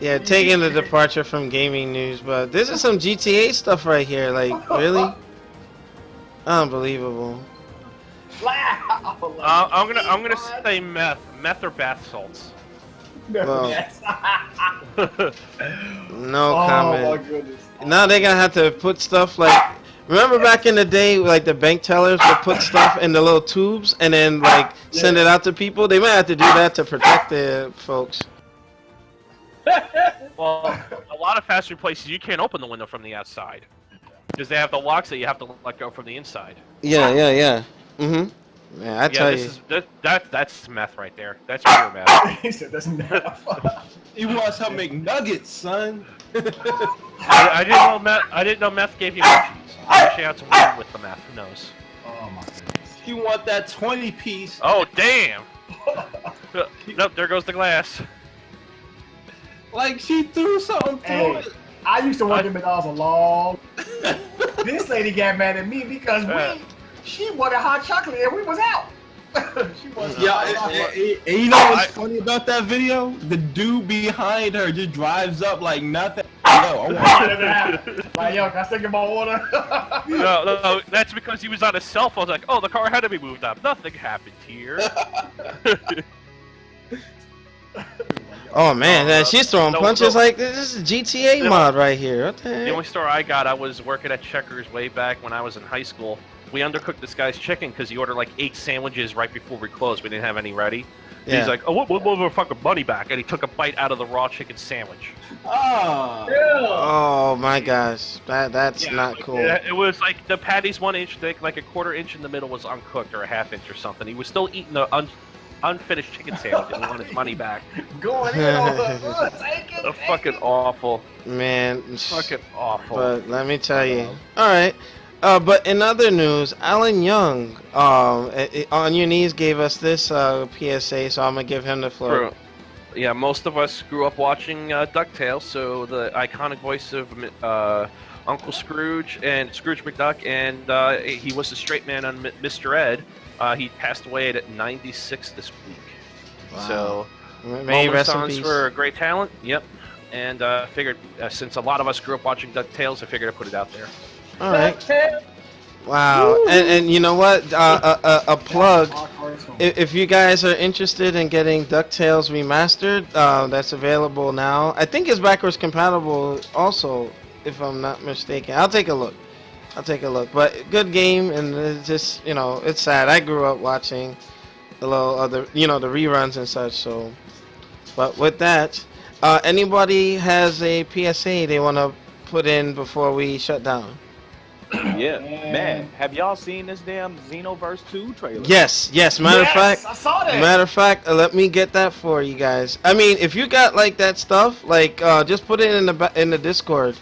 Yeah, taking the departure from gaming news, but this is some GTA stuff right here. Like, really? Unbelievable. I'm gonna say meth or bath salts. Well, no Oh comment. my goodness. Now they're gonna have to put stuff like. Remember back in the day, like the bank tellers would put stuff in the little tubes and then like send it out to people. They might have to do that to protect the folks. Well, a lot of fast food places you can't open the window from the outside because they have the locks that you have to let go from the inside. Yeah. Mhm. Yeah, I tell you. That's meth right there. That's pure meth. He said that's enough. He wants to make nuggets, son. I didn't know meth gave you munchies. I wish I had some weed with the meth. Who knows? Oh my goodness. You want that 20 piece? Oh damn! Nope, there goes the glass. Like she threw something through Hey, it. I used to work at McDonald's a long. This lady got mad at me because she wanted hot chocolate and we was out. She was And you know what's funny about that video? The dude behind her just drives up like nothing. Yo, I want like, yo, can I still get my order? No, that's because he was on his cell phone. Like, oh, the car had to be moved up. Nothing happened here. Oh man, she's throwing punches like this is a GTA mod right here. What the The heck? only store I got, I was working at Checkers way back when I was in high school. We undercooked this guy's chicken because he ordered like 8 sandwiches right before we closed. We didn't have any ready. Yeah. He's like, oh, what motherfucker money back? And he took a bite out of the raw chicken sandwich. Oh my gosh, that's not cool. It was like the patty's 1 inch thick, like a 1/4 inch in the middle was uncooked or a 1/2 inch or something. He was still eating the unfinished chicken sandwich and he wanted his money back. Going in on the take it. Fucking awful. Man, Fucking awful. but let me tell you. All right. But in other news, Alan Young, on your knees, gave us this PSA, so I'm gonna give him the floor. Yeah, most of us grew up watching DuckTales, so the iconic voice of Uncle Scrooge and Scrooge McDuck, and he was the straight man on Mr. Ed. He passed away at 96 this week. Wow. So, May rest in songs peace. for a great talent. Yep. And figured since a lot of us grew up watching DuckTales, I figured I'd put it out there. All right. Wow. And you know what? A plug. If you guys are interested in getting DuckTales remastered, that's available now. I think it's backwards compatible also, if I'm not mistaken. I'll take a look. But good game, and it's just, you know, it's sad. I grew up watching the little other, you know, the reruns and such. So, but with that, anybody has a PSA they want to put in before we shut down? Yeah, man. Have y'all seen this damn Xenoverse 2 trailer? Yes. Matter of fact, I saw that. Matter of fact, let me get that for you guys. I mean, if you got like that stuff, like just put it in the Discord,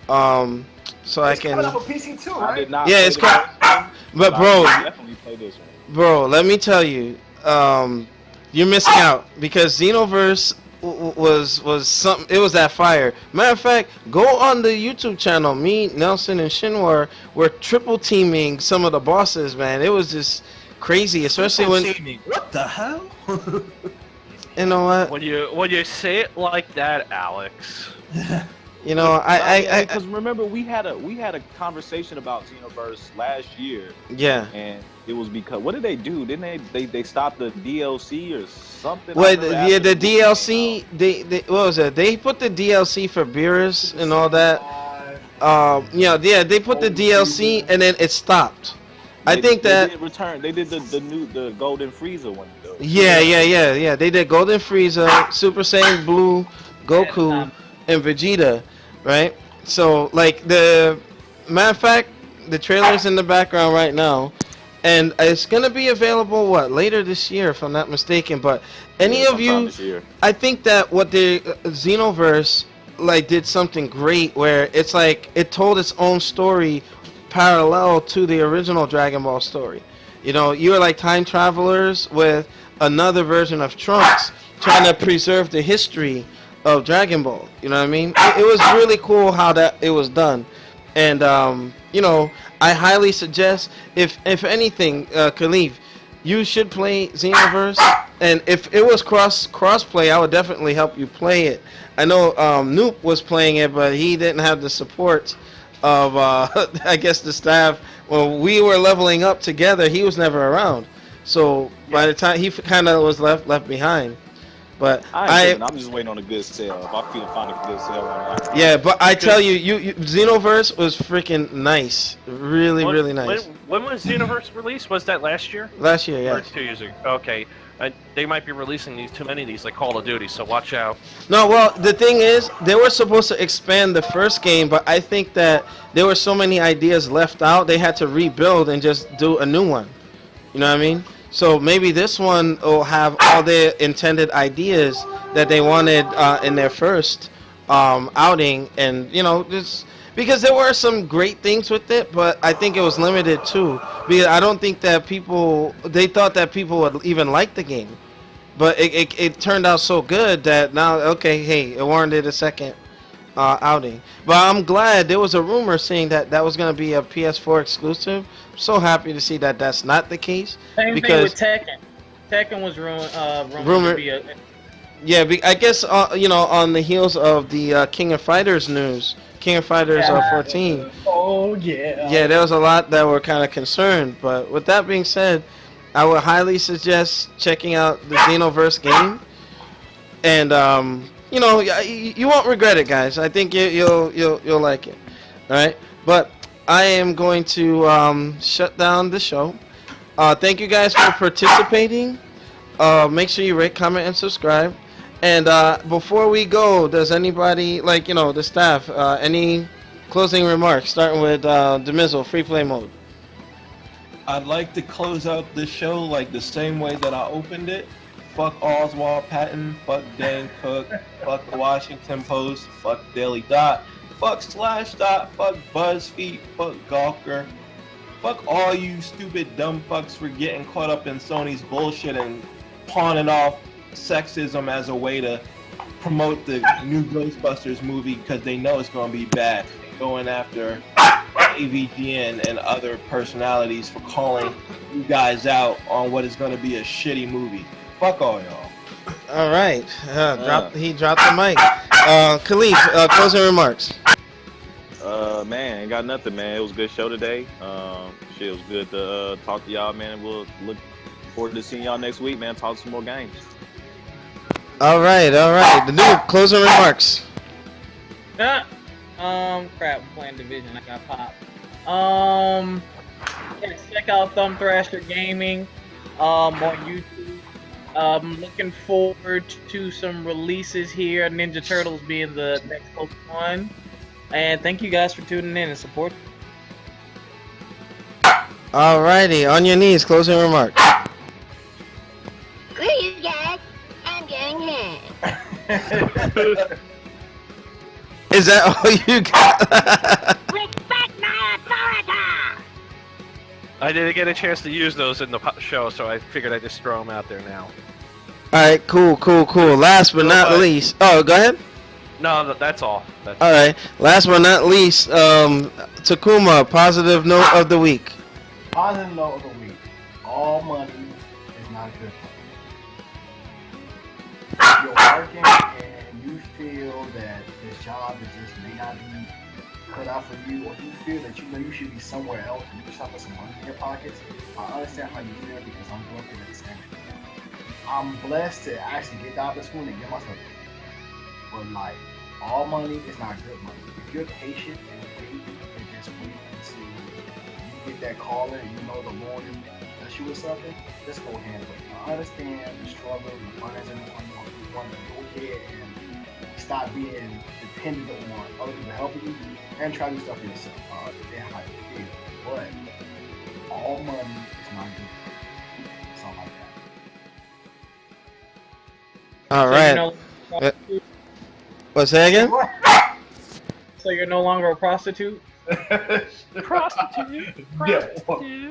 so I It's can. coming up on PC too, I right? did not. Yeah, play it's the called- first one, But I bro, will definitely play this one. bro, let me tell you, you're missing out because Xenoverse was something. It was that fire. Matter of fact, go on the YouTube channel. Me, Nelson, and Shinwar were triple teaming some of the bosses. Man, it was just crazy, especially when What the hell? you know what. When you say it like that, Alex. You know, I because remember we had a conversation about Xenoverse last year, yeah. and it was because what did they do? Didn't they stop the DLC or something? Well, I remember yeah, after the movie came DLC, they what was it? They put the DLC for Beerus and all that. Yeah, they put the DLC and then it stopped. out. I think they that did return. They did the Golden Frieza one though. yeah. They did Golden Frieza, Super Saiyan Blue, Goku, and Vegeta, right? So like the matter of fact, the trailer's in the background right now, and it's gonna be available later this year, if I'm not mistaken. But any of Sometime you, this year. I think that what the Xenoverse did something great, where it's like it told its own story parallel to the original Dragon Ball story. You know, you were like time travelers with another version of Trunks trying to preserve the history of Dragon Ball. You know what I mean? It was really cool how that it was done, and you know, I highly suggest if anything, Khalif, you should play Xenoverse, and if it was crossplay, I would definitely help you play it. I know Noop was playing it, but he didn't have the support of I guess the staff. When we were leveling up together, he was never around. So by the time he kind of was left behind. But I'm just waiting on a good sale. If I find a good sale right now. yeah, but I tell you, Xenoverse was freaking nice, really nice. When was Xenoverse released? Was that last year? Last year, Or yeah. 2 years ago? Okay. They might be releasing too many of these, like Call of Duty, so watch out. No, well, the thing is, they were supposed to expand the first game, but I think that there were so many ideas left out, they had to rebuild and just do a new one. You know what I mean? So maybe this one will have all the intended ideas that they wanted in their first outing, and you know, just because there were some great things with it, but I think it was limited too. Because I don't think that they thought that people would even like the game, but it turned out so good that now, okay, hey, it warranted a second outing. But I'm glad there was a rumor saying that was going to be a PS4 exclusive. I'm so happy to see that that's not the case. Same because thing with Tekken. Tekken was rumored Rumor- to be a. yeah, I guess you know, on the heels of the King of Fighters news, King of Fighters 14. Oh yeah. Yeah, there was a lot that were kind of concerned. But with that being said, I would highly suggest checking out the Xenoverse game, and you know, you won't regret it, guys. I think you'll like it. All right, but I am going to shut down the show. Thank you guys for participating. Make sure you rate, comment, and subscribe. And before we go, does anybody, like, you know, the staff, any closing remarks? Starting with Demizzle, free play mode. I'd like to close out the show like the same way that I opened it. Fuck Oswald Patton, fuck Dan Cook, fuck the Washington Post, fuck Daily Dot, fuck Slashdot, fuck BuzzFeed, fuck Gawker. Fuck all you stupid dumb fucks for getting caught up in Sony's bullshit and pawning off sexism as a way to promote the new Ghostbusters movie because they know it's going to be bad. Going after AVGN and other personalities for calling you guys out on what is going to be a shitty movie. Fuck all y'all. All right. He dropped the mic. Khalif, closing remarks. Man, ain't got nothing, man. It was a good show today. Shit, it was good to talk to y'all, man. We'll look forward to seeing y'all next week, man. Talk some more games. All right. The new closing remarks. Crap, I'm playing Division. I got popped. Yeah, check out Thumb Thrasher Gaming on YouTube. Looking forward to some releases here. Ninja Turtles being the next one. And thank you guys for tuning in and support. Alrighty, on your knees, closing remarks. Screw you guys, I'm getting hit. Is that all you got? Respect my authority! I didn't get a chance to use those in the show, so I figured I'd just throw them out there now. All right, cool. Last but not least, oh, go ahead. No, that's all. That's All right, last but not least, Takuma, positive note of the week. Positive note of the week. All money is not good money. If you're working and you feel that this job is just may not be cut out for you, or you feel that you should be somewhere else and you just have some money in your pockets, I understand how you feel because I'm going through the same thing. I'm blessed to actually get out of school and get myself. But like, all money is not good money. If you're patient and wait and just wait until you get that call and you know the Lord is bless you with something, just go ahead and wait. I understand the struggle, the finances, and you want to go ahead and stop being dependent on other people helping you and try to do stuff for yourself. Understand how you feel. But all money is not good. Something like that. All So right. What's that again? So you're no longer a prostitute? prostitute.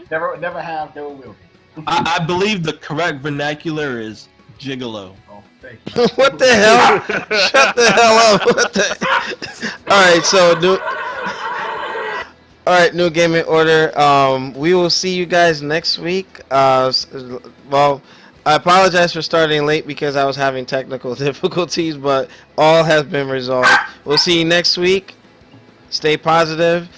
Never have, never will be. I believe the correct vernacular is gigolo. Oh, thank you. What the hell? Shut the hell up. What the? All right, so new gaming order. We will see you guys next week. Well, I apologize for starting late because I was having technical difficulties, but all has been resolved. We'll see you next week. Stay positive.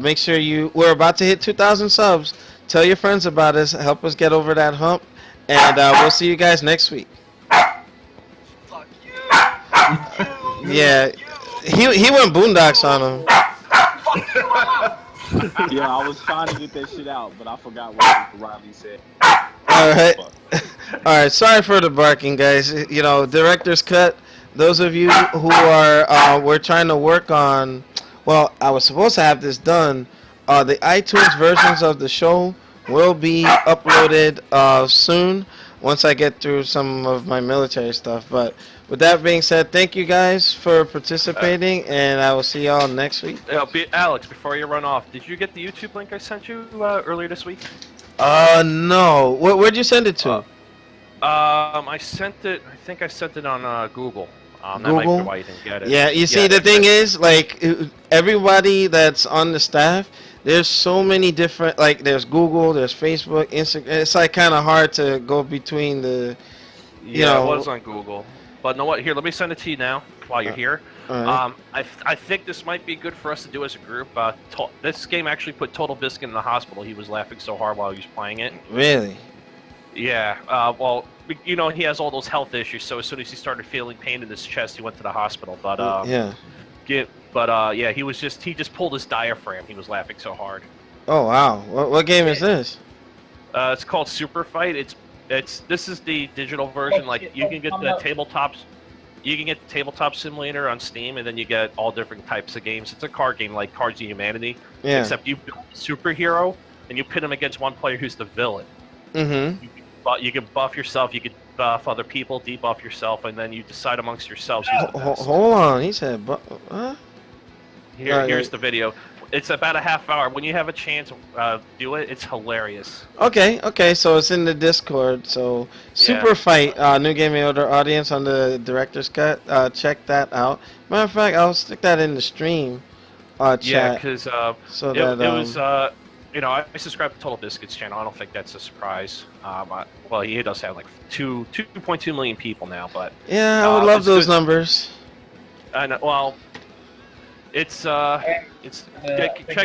Make sure we're about to hit 2,000 subs. Tell your friends about us. Help us get over that hump. And we'll see you guys next week. Fuck you. Yeah. He went boondocks on him. Yeah, I was trying to get that shit out, but I forgot what Riley said. All right. All right. Sorry for the barking, guys. You know, director's cut. Those of you who are, we're trying to work on. Well, I was supposed to have this done. The iTunes versions of the show will be uploaded soon once I get through some of my military stuff. But with that being said, thank you guys for participating, and I will see y'all next week. Alex, before you run off, did you get the YouTube link I sent you earlier this week? No. Where'd you send it to? I sent it. I think I sent it on Google. That might be why you didn't get it. Yeah, you see, the thing is, like, everybody that's on the staff, there's so many different, like, there's Google, there's Facebook, Instagram. It's, like, kind of hard to go between the, you know. It was on Google. But you know what? Here, let me send it to you now while you're here. Right. I think this might be good for us to do as a group. This game actually put Total Biscuit in the hospital. He was laughing so hard while he was playing it. Really? Yeah. Well, you know, he has all those health issues, so as soon as he started feeling pain in his chest, he went to the hospital. But yeah. Yeah, he just pulled his diaphragm. He was laughing so hard. Oh wow! What game is this? It's called Super Fight. This is the digital version. Like you can get the tabletops. You can get the tabletop simulator on Steam, and then you get all different types of games. It's a card game like Cards of Humanity, Yeah. except you build a superhero and you pit him against one player who's the villain. Mm-hmm. But you can buff yourself, you can buff other people, debuff yourself, and then you decide amongst yourselves who's the best. Hold on, he said, huh? Here's the video. It's about a half hour. When you have a chance, do it. It's hilarious. Okay, so it's in the Discord. So Super Fight, New Gaming Order audience on the director's cut. Check that out. Matter of fact, I'll stick that in the stream chat. Yeah, because so it was. You know, I subscribe to Total Biscuits channel. I don't think that's a surprise. Well, he does have like 2.2 million people now, but yeah, I would love those numbers. Well, check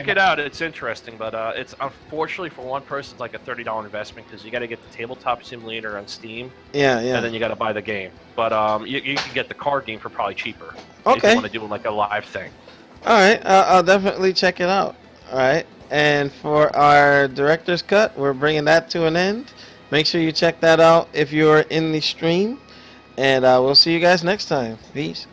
it out. It's interesting, but it's unfortunately for one person, it's like a $30 investment because you got to get the tabletop simulator on Steam. Yeah. And then you got to buy the game. But you can get the card game for probably cheaper. Okay. If you want to do like a live thing. All right, I'll definitely check it out. All right. And for our director's cut, we're bringing that to an end. Make sure you check that out if you're in the stream. And we'll see you guys next time. Peace.